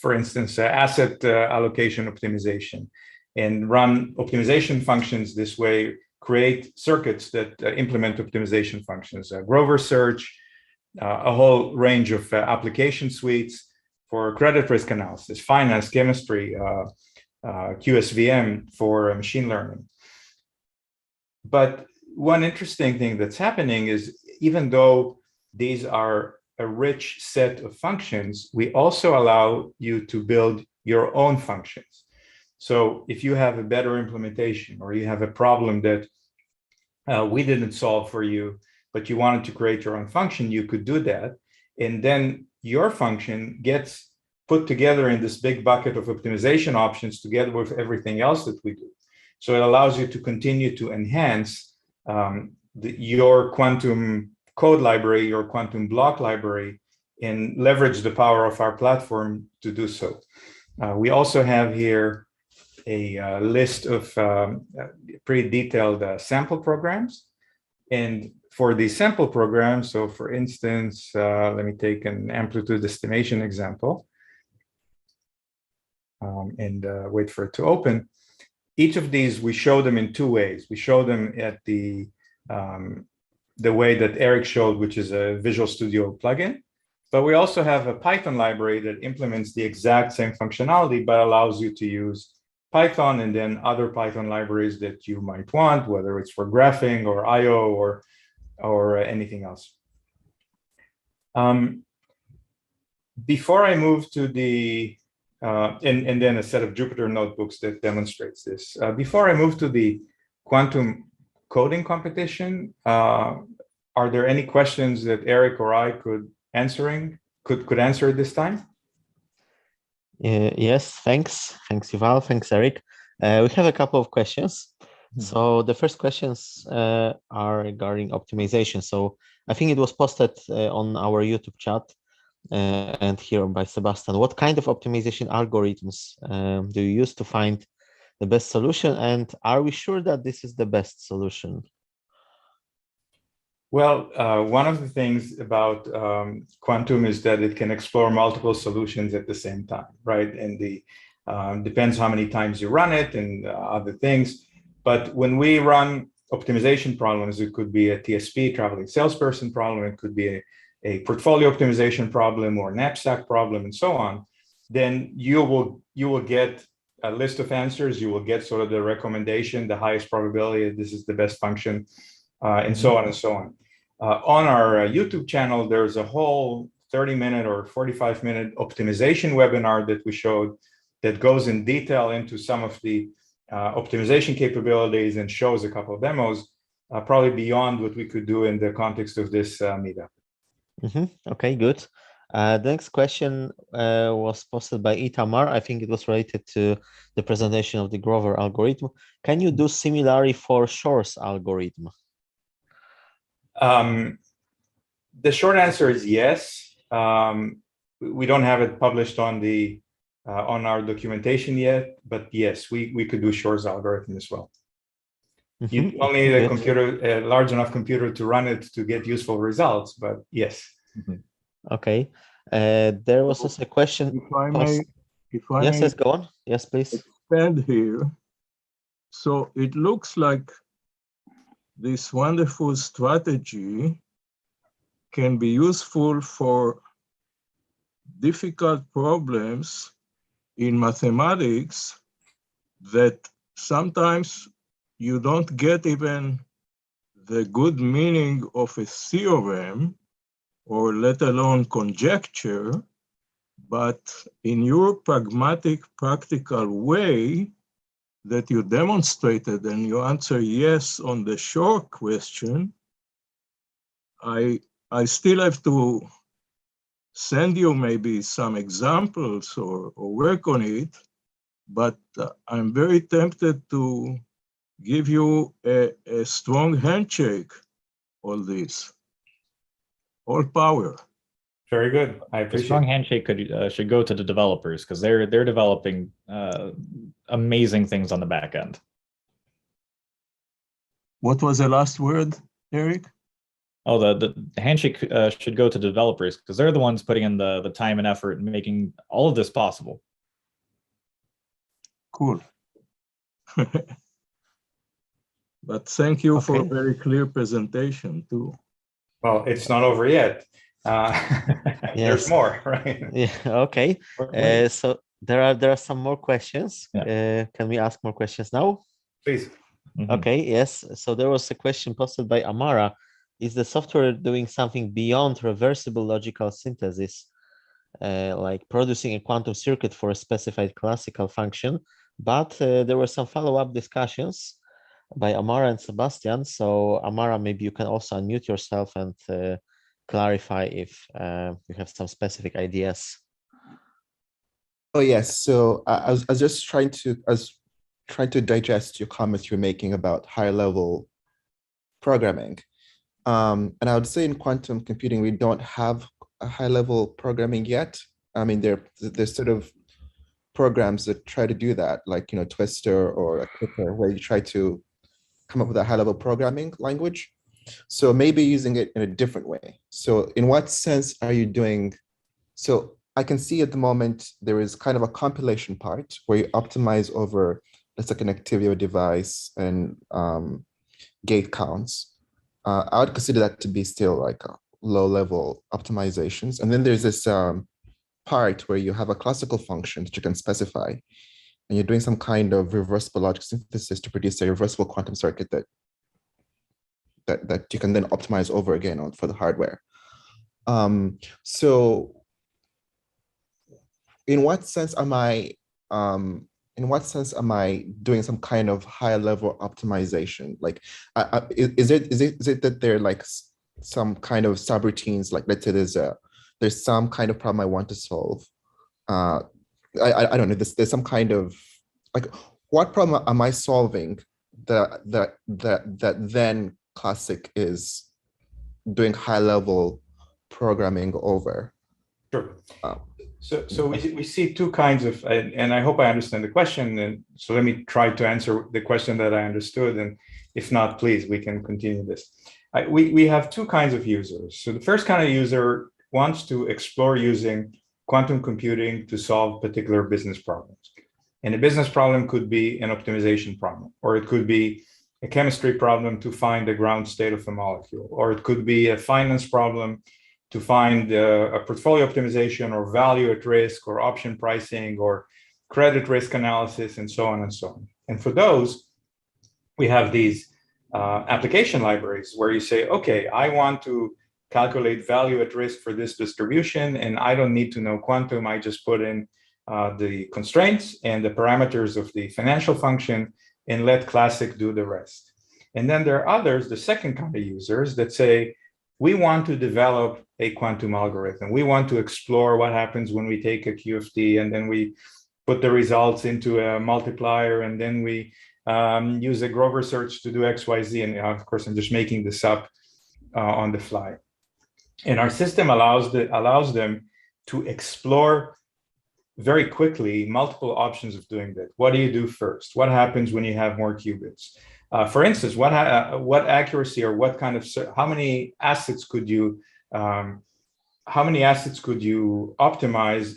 for instance, asset allocation optimization, and run optimization functions this way, create circuits that implement optimization functions, Grover search, a whole range of application suites for credit risk analysis, finance, chemistry, QSVM for machine learning. But one interesting thing that's happening is, even though these are a rich set of functions, we also allow you to build your own functions. So if you have a better implementation, or you have a problem that we didn't solve for you, but you wanted to create your own function, you could do that. And then your function gets put together in this big bucket of optimization options together with everything else that we do. So it allows you to continue to enhance your quantum code library, your quantum block library, and leverage the power of our platform to do so. We also have here a list of pretty detailed sample programs. And for the sample programs, so for instance, let me take an amplitude estimation example and wait for it to open. Each of these, we show them in two ways. We show them at the way that Erik showed, which is a Visual Studio plugin. But we also have a Python library that implements the exact same functionality, but allows you to use Python and then other Python libraries that you might want, whether it's for graphing or IO or anything else. Before I move to the, and then a set of Jupyter notebooks that demonstrates this. Before I move to the quantum coding competition, are there any questions that Erik or I could answer at this time? Yes, thanks. Thanks, Yuval. Thanks, Erik. We have a couple of questions. So the first questions are regarding optimization. So I think it was posted on our YouTube chat and here by Sebastian. What kind of optimization algorithms do you use to find the best solution? And are we sure that this is the best solution? Well, one of the things about quantum is that it can explore multiple solutions at the same time, right? And the depends how many times you run it and other things. But when we run optimization problems, it could be a TSP, traveling salesperson problem, it could be a portfolio optimization problem or knapsack problem and so on, then you will get a list of answers, you will get sort of the recommendation, the highest probability, this is the best function, and so on and so on. On our YouTube channel, there's a whole 30-minute or 45-minute optimization webinar that we showed that goes in detail into some of the optimization capabilities and shows a couple of demos, probably beyond what we could do in the context of this meetup. Okay, good. The next question was posted by Itamar. I think it was related to the presentation of the Grover algorithm. Can you do similarly for Shor's algorithm? The short answer is yes. We don't have it published on our documentation yet, but yes, we could do Shor's algorithm as well. You only need a computer, a large enough computer to run it to get useful results, but yes. Okay. There was also a question. If I may, yes, go on. Yes, please. Expand here. So it looks like this wonderful strategy can be useful for difficult problems in mathematics that sometimes you don't get even the good meaning of a theorem, or let alone conjecture, but in your pragmatic, practical way that you demonstrated and you answer yes on the short question, I still have to send you maybe some examples or work on it, but I'm very tempted to give you a strong handshake all this. All power. Very good. I A appreciate strong it. handshake should go to the developers because they're developing amazing things on the back end. What was the last word, Erik? Oh, the handshake should go to developers because they're the ones putting in the time and effort and making all of this possible. Cool. But thank you for a Okay. very clear presentation too. Well, it's not over yet. There's Yes. more, right? Yeah. Okay. So there are some more questions. Yeah. Can we ask more questions now? Please. Mhm. Okay. Yes. So there was a question posted by Amara. Is the software doing something beyond reversible logical synthesis, like producing a quantum circuit for a specified classical function? But there were some follow-up discussions by Amara and Sebastian. So Amara, maybe you can also unmute yourself and clarify if you have some specific ideas. Oh yes, so I was just trying to digest your comments you're making about high level programming. And I would say in quantum computing, we don't have a high level programming yet. I mean, there's sort of programs that try to do that, like, Twister or a Clipper, where you try to come up with a high level programming language. So maybe using it in a different way. So in what sense are you doing? So I can see at the moment, there is kind of a compilation part where you optimize over the connectivity of a device and gate counts. I would consider that to be still like a low level optimizations. And then there's this part where you have a classical function that you can specify, and you're doing some kind of reversible logic synthesis to produce a reversible quantum circuit that you can then optimize over again for the hardware. So in what sense am I doing some kind of higher level optimization? Like, is it that there are like some kind of subroutines, like let's say there's some kind of problem I want to solve. I don't know, there's some kind of, like, what problem am I solving that then Classiq is doing high level programming over? Sure. So we see two kinds of, and I hope I understand the question. And so let me try to answer the question that I understood. And if not, please, we can continue this. We have two kinds of users. So the first kind of user wants to explore using quantum computing to solve particular business problems. And a business problem could be an optimization problem, or it could be a chemistry problem to find the ground state of a molecule, or it could be a finance problem to find a portfolio optimization or value at risk or option pricing or credit risk analysis and so on and so on. And for those, we have these application libraries where you say, okay, I want to calculate value at risk for this distribution, and I don't need to know quantum. I just put in the constraints and the parameters of the financial function and let Classiq do the rest. And then there are others, the second kind of users, that say, we want to develop a quantum algorithm. We want to explore what happens when we take a QFT and then we put the results into a multiplier, and then we use a Grover search to do XYZ. And of course, I'm just making this up on the fly. And our system allows them to explore very quickly multiple options of doing that. What do you do first? What happens when you have more qubits? For instance, what accuracy or what kind of, how many assets could you optimize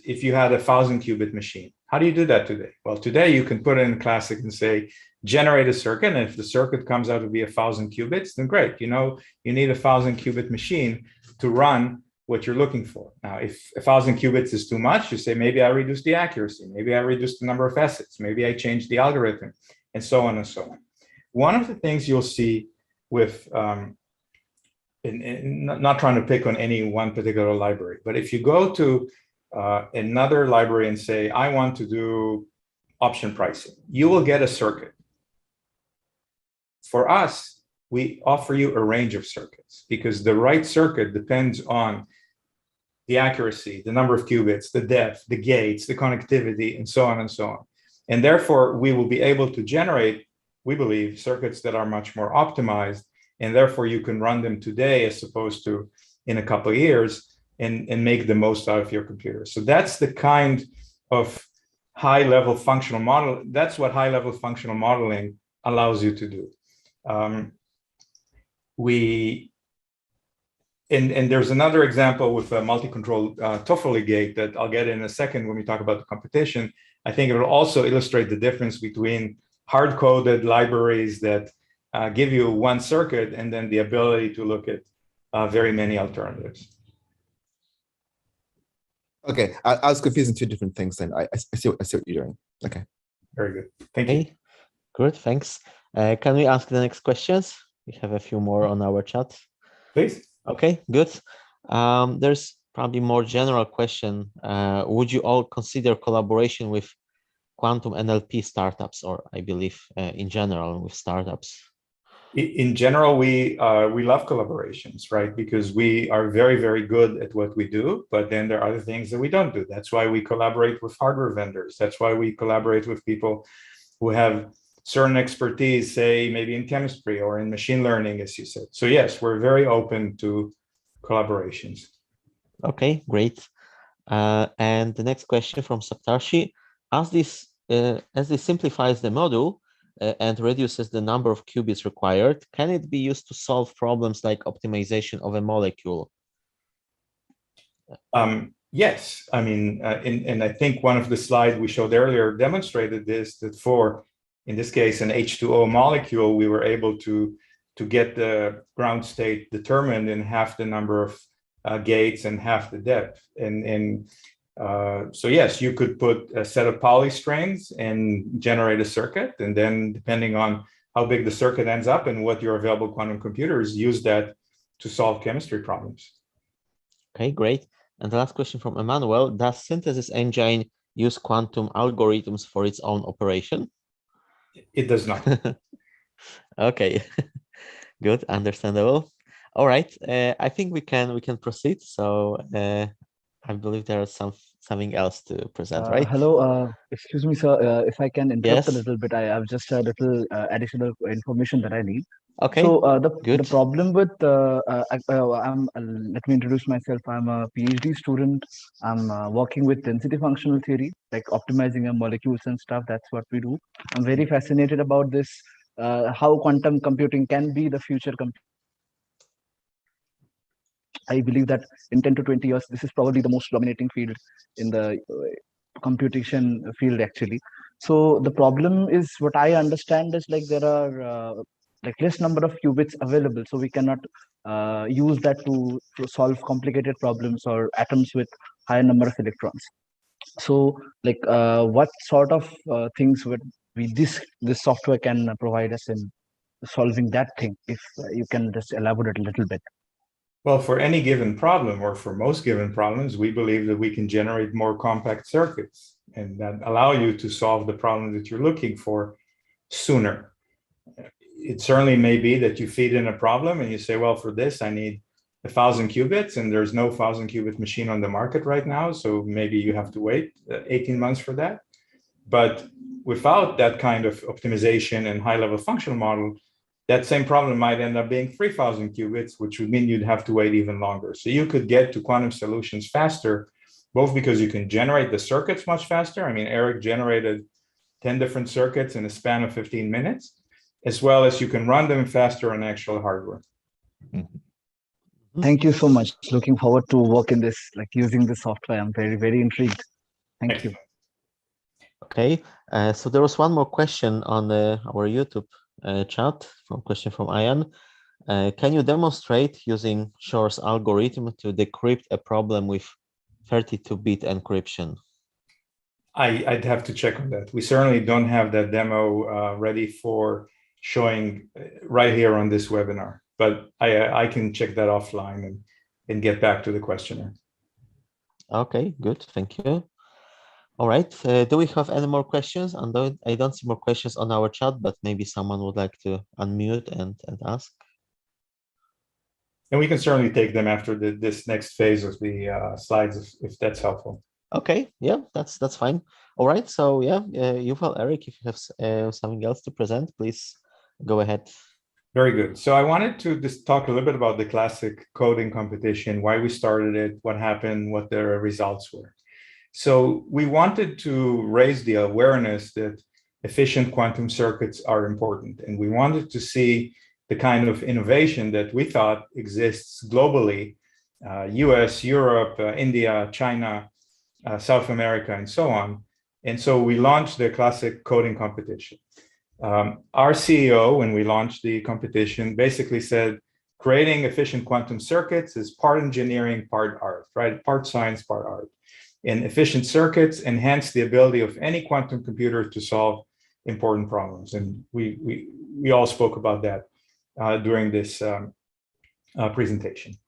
if you had a 1,000 qubit machine? How do you do that today? Well, today you can put in Classiq and say, generate a circuit. And if the circuit comes out to be 1,000 qubits, then great. You know, you need a 1,000 qubit machine to run what you're looking for. Now, if 1,000 qubits is too much, you say, maybe I reduce the accuracy. Maybe I reduce the number of assets. Maybe I change the algorithm, and so on and so on. One of the things you'll see with, not trying to pick on any one particular library, but if you go to another library and say, I want to do option pricing, you will get a circuit. For us, we offer you a range of circuits because the right circuit depends on the accuracy, the number of qubits, the depth, the gates, the connectivity, and so on and so on. And therefore, we will be able to generate, we believe, circuits that are much more optimized and therefore you can run them today as opposed to in a couple of years and make the most out of your computer. So that's the kind of high-level functional model. That's what high-level functional modeling allows you to do. And there's another example with a multi-control Toffoli gate that I'll get in a second when we talk about the computation. I think it will also illustrate the difference between hard-coded libraries that give you one circuit and then the ability to look at very many alternatives. Okay, I was confusing two different things then. I see what you're doing. Okay. Very good. Thank you. Good, thanks. Can we ask the next questions? We have a few more on our chat. Please. Okay, good. There's probably more general question. Would you all consider collaboration with quantum NLP startups, or I believe in general with startups? In general, we love collaborations, right? Because we are very, very good at what we do, but then there are other things that we don't do. That's why we collaborate with hardware vendors. That's why we collaborate with people who have certain expertise, say maybe in chemistry or in machine learning, as you said. So yes, we're very open to collaborations. Okay, great. And the next question from Saptarshi, as this simplifies the module and reduces the number of qubits required, can it be used to solve problems like optimization of a molecule? Yes, I mean, and I think one of the slides we showed earlier demonstrated this, that for, in this case, an H2O molecule, we were able to get the ground state determined in half the number of gates and half the depth. So yes, you could put a set of Pauli strains and generate a circuit, and then depending on how big the circuit ends up and what your available quantum computers, use that to solve chemistry problems. Okay, great. And the last question from Emmanuel, does synthesis engine use quantum algorithms for its own operation? It does not. Okay, good, understandable. All right, I think we can proceed. So I believe there is something else to present, right? Hello, excuse me, sir. If I can interrupt Yes. a little bit, I have just a little additional information that I need. Okay. So good. the problem with let me introduce myself. I'm a PhD student. I'm working with density functional theory, like optimizing molecules and stuff. That's what we do. I'm very fascinated about this. How quantum computing can be the future I believe that in 10 to 20 years, this is probably the most dominating field in the computation field, actually. So the problem is, what I understand is, like, there are like less number of qubits available, so we cannot use that to solve complicated problems or atoms with higher number of electrons. So, like, what sort of things would this software can provide us in solving that thing? If you can just elaborate a little bit. Well, for any given problem, or for most given problems, we believe that we can generate more compact circuits and that allow you to solve the problem that you're looking for sooner. It certainly may be that you feed in a problem and you say, well, for this, I need 1,000 qubits, and there's no 1,000 qubit machine on the market right now. So maybe you have to wait 18 months for that. But without that kind of optimization and high-level functional model, that same problem might end up being 3,000 qubits, which would mean you'd have to wait even longer. So you could get to quantum solutions faster, both because you can generate the circuits much faster. I mean, Erik generated 10 different circuits in a span of 15 minutes, as well as you can run them faster on actual hardware. Thank you so much. Looking forward to work in this, like using the software. I'm very, very intrigued. Thank you. Okay, so there was one more question on our YouTube chat, question from Ian. Can you demonstrate using Shor's algorithm to decrypt a problem with 32-bit encryption? I'd have to check on that. We certainly don't have that demo ready for showing right here on this webinar, but I can check that offline and get back to the questioner. Okay, good, thank you. All right, do we have any more questions? And I don't see more questions on our chat, but maybe someone would like to unmute and ask. And we can certainly take them after this next phase of the slides, if that's helpful. Okay, yeah, that's fine. All right, so yeah, Yuval, Erik, if you have something else to present, please go ahead. Very good. So I wanted to just talk a little bit about the Classiq coding competition, why we started it, what happened, what the results were. So we wanted to raise the awareness that efficient quantum circuits are important. And we wanted to see the kind of innovation that we thought exists globally, US, Europe, India, China, South America, and so on. And so we launched the Classiq coding competition. Our CEO, when we launched the competition, basically said, creating efficient quantum circuits is part engineering, part art, right? Part science, part art. And efficient circuits enhance the ability of any quantum computer to solve important problems. And we all spoke about that during this presentation.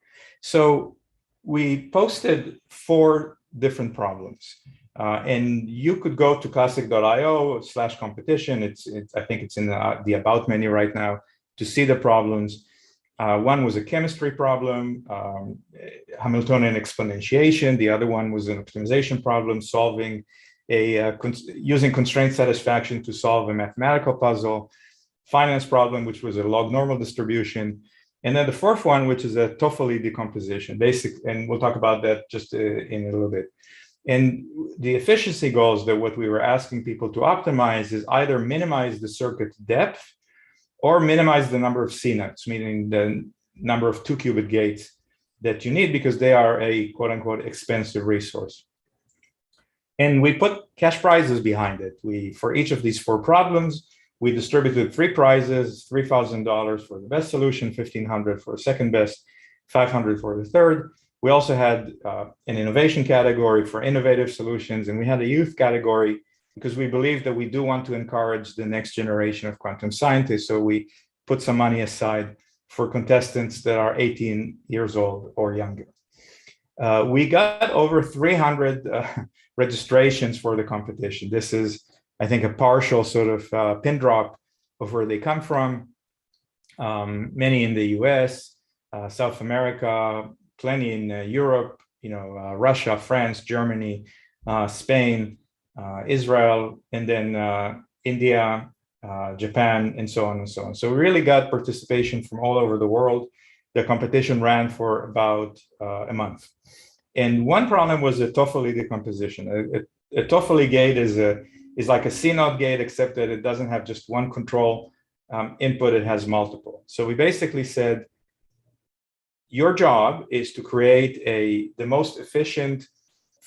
So we posted 4 different problems. And you could go to classiq.io/competition. I think it's in the About menu right now to see the problems. One was a chemistry problem, Hamiltonian exponentiation. The other one was an optimization problem, solving using constraint satisfaction to solve a mathematical puzzle. Finance problem, which was a log normal distribution. And then the 4th one, which is a Toffoli decomposition, and we'll talk about that just in a little bit. And the efficiency goals that what we were asking people to optimize is either minimize the circuit depth or minimize the number of CNUTs, meaning the number of 2-qubit gates that you need, because they are a quote unquote expensive resource. And we put cash prizes behind it. For each of these 4 problems, we distributed 3 prizes, $3,000 for the best solution, $1,500 for the second best, $500 for the third. We also had an innovation category for innovative solutions, and we had a youth category because we believe that we do want to encourage the next generation of quantum scientists. So we put some money aside for contestants that are 18 years old or younger. We got over 300 registrations for the competition. This is, I think, a partial sort of pin drop of where they come from. Many in the US, South America, plenty in Europe, Russia, France, Germany, Spain, Israel, and then India, Japan, and so on and so on. So we really got participation from all over the world. The competition ran for about a month. And one problem was a Toffoli decomposition. A Toffoli gate is like a CNOT gate, except that it doesn't have just one control input, it has multiple. So we basically said, your job is to create the most efficient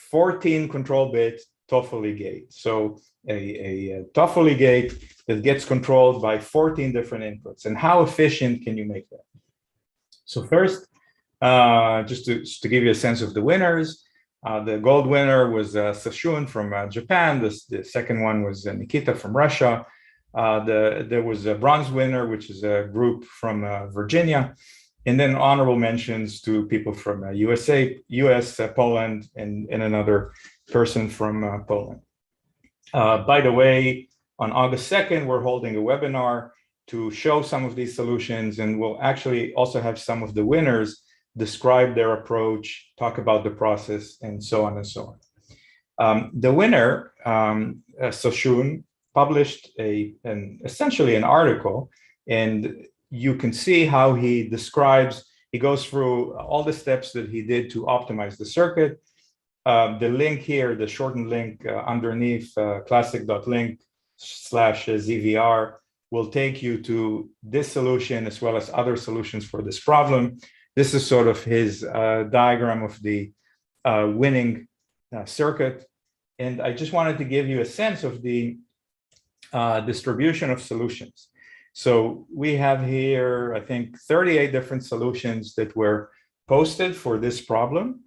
14 control bit Toffoli gate. So a Toffoli gate that gets controlled by 14 different inputs. And how efficient can you make that? So first, just to give you a sense of the winners, the gold winner was Sashun from Japan. The second one was Nikita from Russia. There was a bronze winner, which is a group from Virginia. And then honorable mentions to people from US, Poland, and another person from Poland. By the way, on August 2nd, we're holding a webinar to show some of these solutions, and we'll actually also have some of the winners describe their approach, talk about the process, and so on and so on. The winner, Soshun, published essentially an article, and you can see how he goes through all the steps that he did to optimize the circuit. The link here, the shortened link underneath classiq.link/ZVR will take you to this solution as well as other solutions for this problem. This is sort of his diagram of the winning circuit. And I just wanted to give you a sense of the distribution of solutions. So we have here, I think, 38 different solutions that were posted for this problem.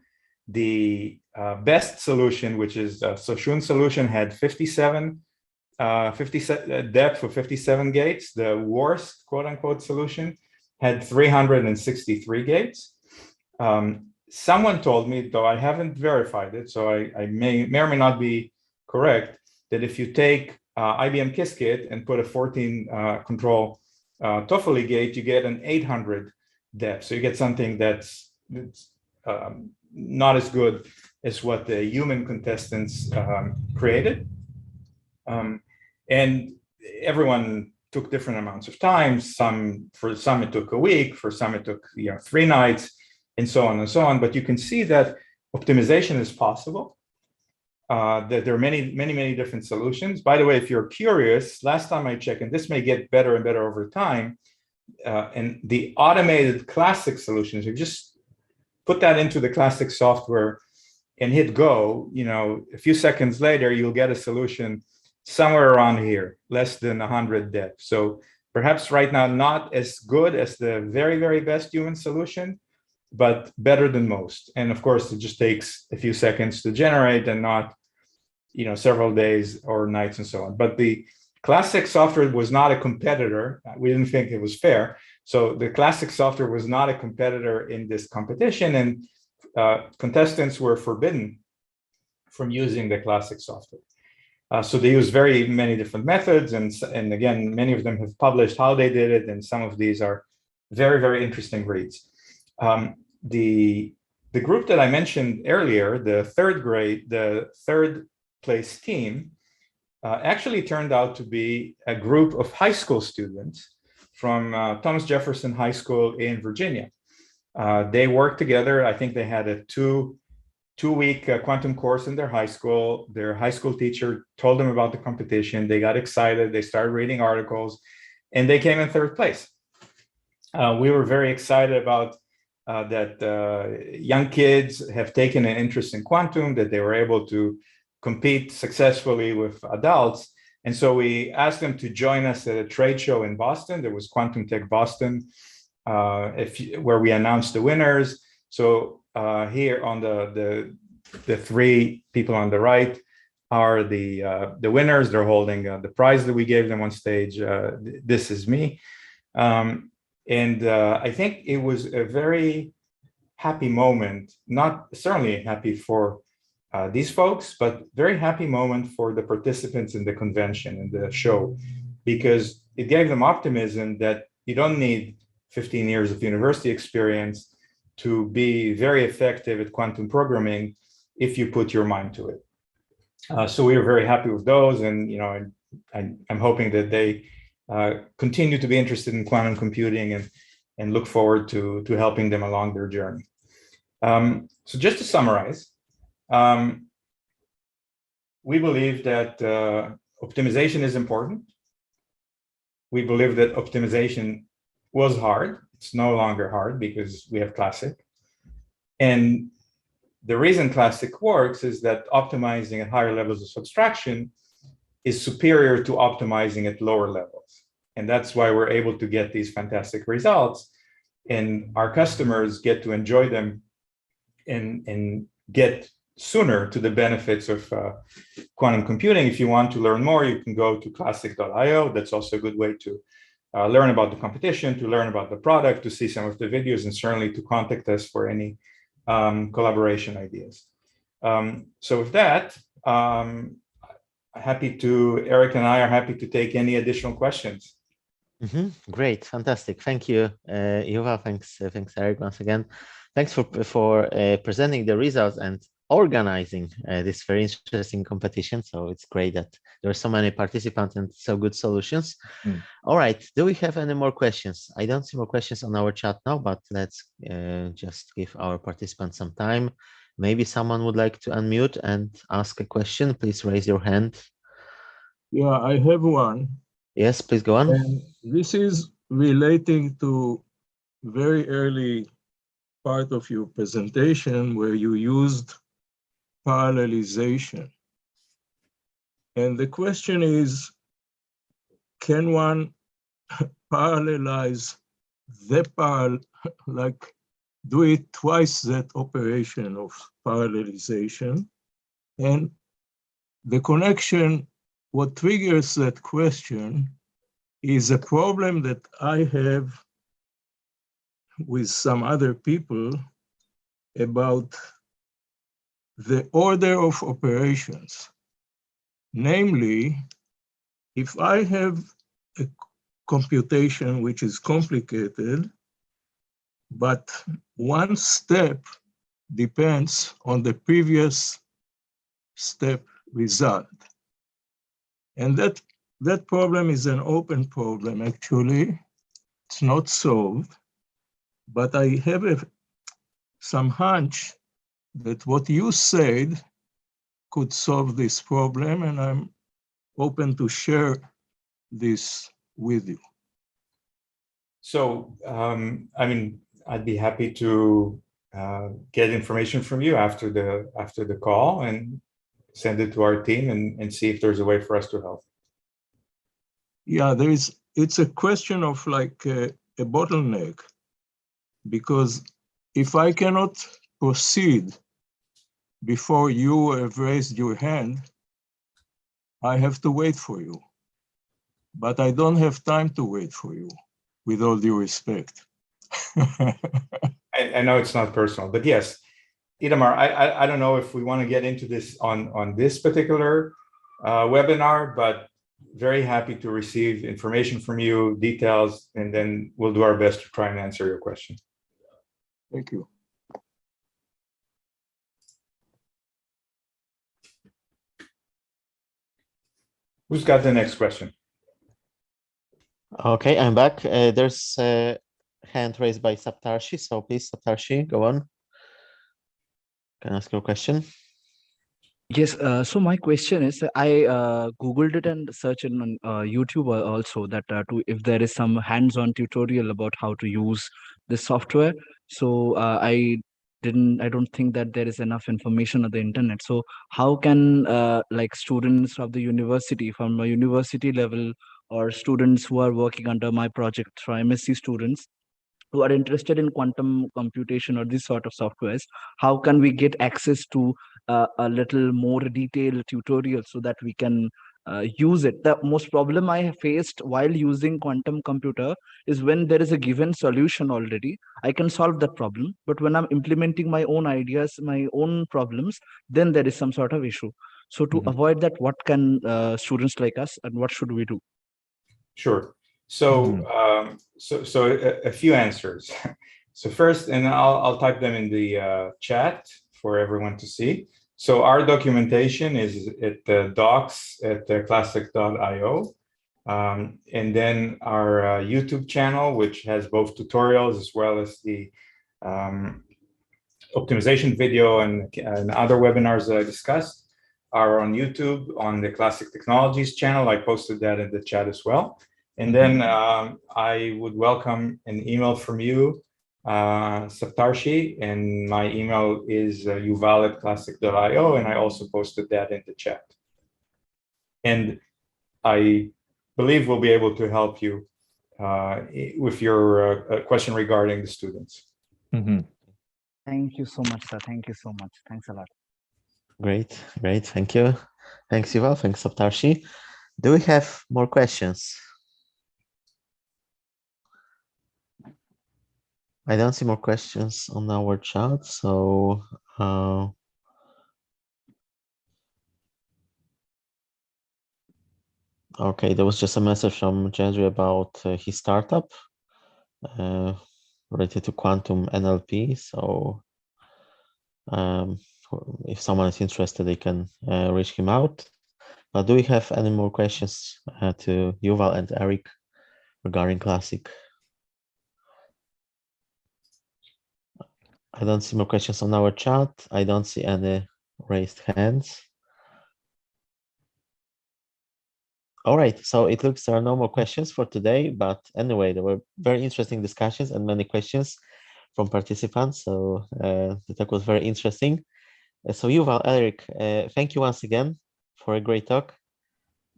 The best solution, which is Soshun's solution, had 57 depth of 57 gates. The worst, quote unquote, solution had 363 gates. Someone told me, though I haven't verified it, so I may or may not be correct, that if you take IBM Qiskit and put a 14 control Toffoli gate, you get an 800 depth. So you get something that's not as good as what the human contestants created. And everyone took different amounts of time. For some it took a week, for some it took 3 nights, and so on and so on. But you can see that optimization is possible. That there are many different solutions. By the way, if you're curious, last time I checked, and this may get better and better over time, and the automated Classiq solutions, you just put that into the Classiq software and hit go, a few seconds later, you'll get a solution somewhere around here, less than 100 depth. So perhaps right now, not as good as the very, very best human solution, but better than most. And of course, it just takes a few seconds to generate and not, several days or nights and so on. But the Classiq software was not a competitor. We didn't think it was fair. So the Classiq software was not a competitor in this competition, and contestants were forbidden from using the Classiq software. So they use very many different methods, and again, many of them have published how they did it, and some of these are very, very interesting reads. The group that I mentioned earlier, the third place team, actually turned out to be a group of high school students from Thomas Jefferson High School in Virginia. They worked together. I think they had a two-week quantum course in their high school. Their high school teacher told them about the competition. They got excited. They started reading articles, and they came in third place. We were very excited about that young kids have taken an interest in quantum, that they were able to compete successfully with adults. And so we asked them to join us at a trade show in Boston. There was Quantum Tech Boston, where we announced the winners. So here on the 3 people on the right are the winners. They're holding the prize that we gave them on stage. This is me. And I think it was a very happy moment, not certainly happy for these folks, but very happy moment for the participants in the convention and the show, because it gave them optimism that you don't need 15 years of university experience to be very effective at quantum programming if you put your mind to it. So we were very happy with those, and I'm hoping that they continue to be interested in quantum computing and look forward to helping them along their journey. So just to summarize, we believe that optimization is important. We believe that optimization was hard. It's no longer hard because we have Classiq. And the reason Classiq works is that optimizing at higher levels of abstraction is superior to optimizing at lower levels. And that's why we're able to get these fantastic results, and our customers get to enjoy them and get sooner to the benefits of quantum computing. If you want to learn more, you can go to classiq.io. That's also a good way to learn about the competition, to learn about the product, to see some of the videos, and certainly to contact us for any collaboration ideas. So with that, Erik and I are happy to take any additional questions. Great, fantastic. Thank you, Yuval. Thanks, Erik, once again. Thanks for presenting the results and organizing this very interesting competition. So it's great that there are so many participants and so good solutions. All right, do we have any more questions? I don't see more questions on our chat now, but let's just give our participants some time. Maybe someone would like to unmute and ask a question. Please raise your hand. Yeah, I have one. Yes, please go on. And this is relating to very early part of your presentation where you used parallelization. And the question is, can one parallelize like do it twice that operation of parallelization? And the connection, what triggers that question is a problem that I have with some other people about the order of operations. Namely, if I have a computation which is complicated, but one step depends on the previous step result. And that that problem is an open problem, actually. It's not solved, but I have some hunch that what you said could solve this problem, and I'm open to share this with you. So, I mean, I'd be happy to get information from you after the call and send it to our team and see if there's a way for us to help. Yeah, it's a question of like a bottleneck, because if I cannot proceed before you have raised your hand, I have to wait for you. But I don't have time to wait for you, with all due respect. I know it's not personal, but yes, Itamar, I don't know if we want to get into this on this particular webinar, but very happy to receive information from you, details, and then we'll do our best to try and answer your question. Thank you. Who's got the next question? Okay, I'm back. There's a hand raised by Saptarshi, so please, Saptarshi, go on. Can I ask your question? Yes, so my question is, I Googled it and searched it on YouTube also that if there is some hands-on tutorial about how to use this software. So I don't think that there is enough information on the internet. So how can like students of the university, from a university level, or students who are working under my project, for MSc students, who are interested in quantum computation or this sort of softwares, how can we get access to a little more detailed tutorial so that we can use it? The most problem I have faced while using quantum computer is when there is a given solution already, I can solve that problem. But when I'm implementing my own ideas, my own problems, then there is some sort of issue. So to avoid that, what can students like us, and what should we do? Sure. So, so a few answers. So first, and I'll type them in the chat for everyone to see. So our documentation is at the docs at classiq.io. And then our YouTube channel, which has both tutorials as well as the optimization video and other webinars that I discussed, are on YouTube on the Classiq Technologies channel. I posted that in the chat as well. And then I would welcome an email from you, Saptarshi, and my email is yuval@classiq.io, and I also posted that in the chat. And I believe we'll be able to help you with your question regarding the students. Thank you so much, sir. Thank you so much. Thanks a lot. Great, great. Thank you. Thanks, Yuval. Thanks, Saptarshi. Do we have more questions? I don't see more questions on our chat, so okay, there was just a message from Gendry about his startup related to quantum NLP. So if someone is interested, they can reach him out. But do we have any more questions to Yuval and Erik regarding Classiq? I don't see more questions on our chat. I don't see any raised hands. All right, so it looks there are no more questions for today, but anyway, there were very interesting discussions and many questions from participants, so the talk was very interesting. So Yuval, Erik, thank you once again for a great talk,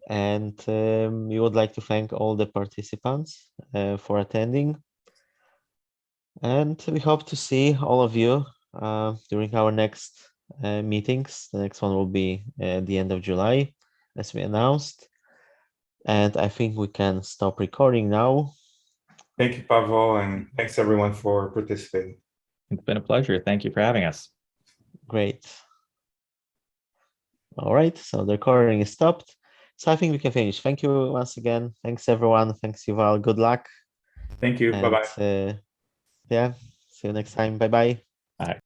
and we would like to thank all the participants for attending, and we hope to see all of you during our next meetings. The next one will be at the end of July, as we announced. And I think we can stop recording now. Thank you, Pavel, and thanks everyone for participating. It's been a pleasure. Thank you for having us. Great. All right, so the recording is stopped. So I think we can finish. Thank you once again. Thanks, everyone. Thanks, Yuval. Good luck. Thank you. Bye-bye. Yeah, see you next time. Bye-bye. Bye.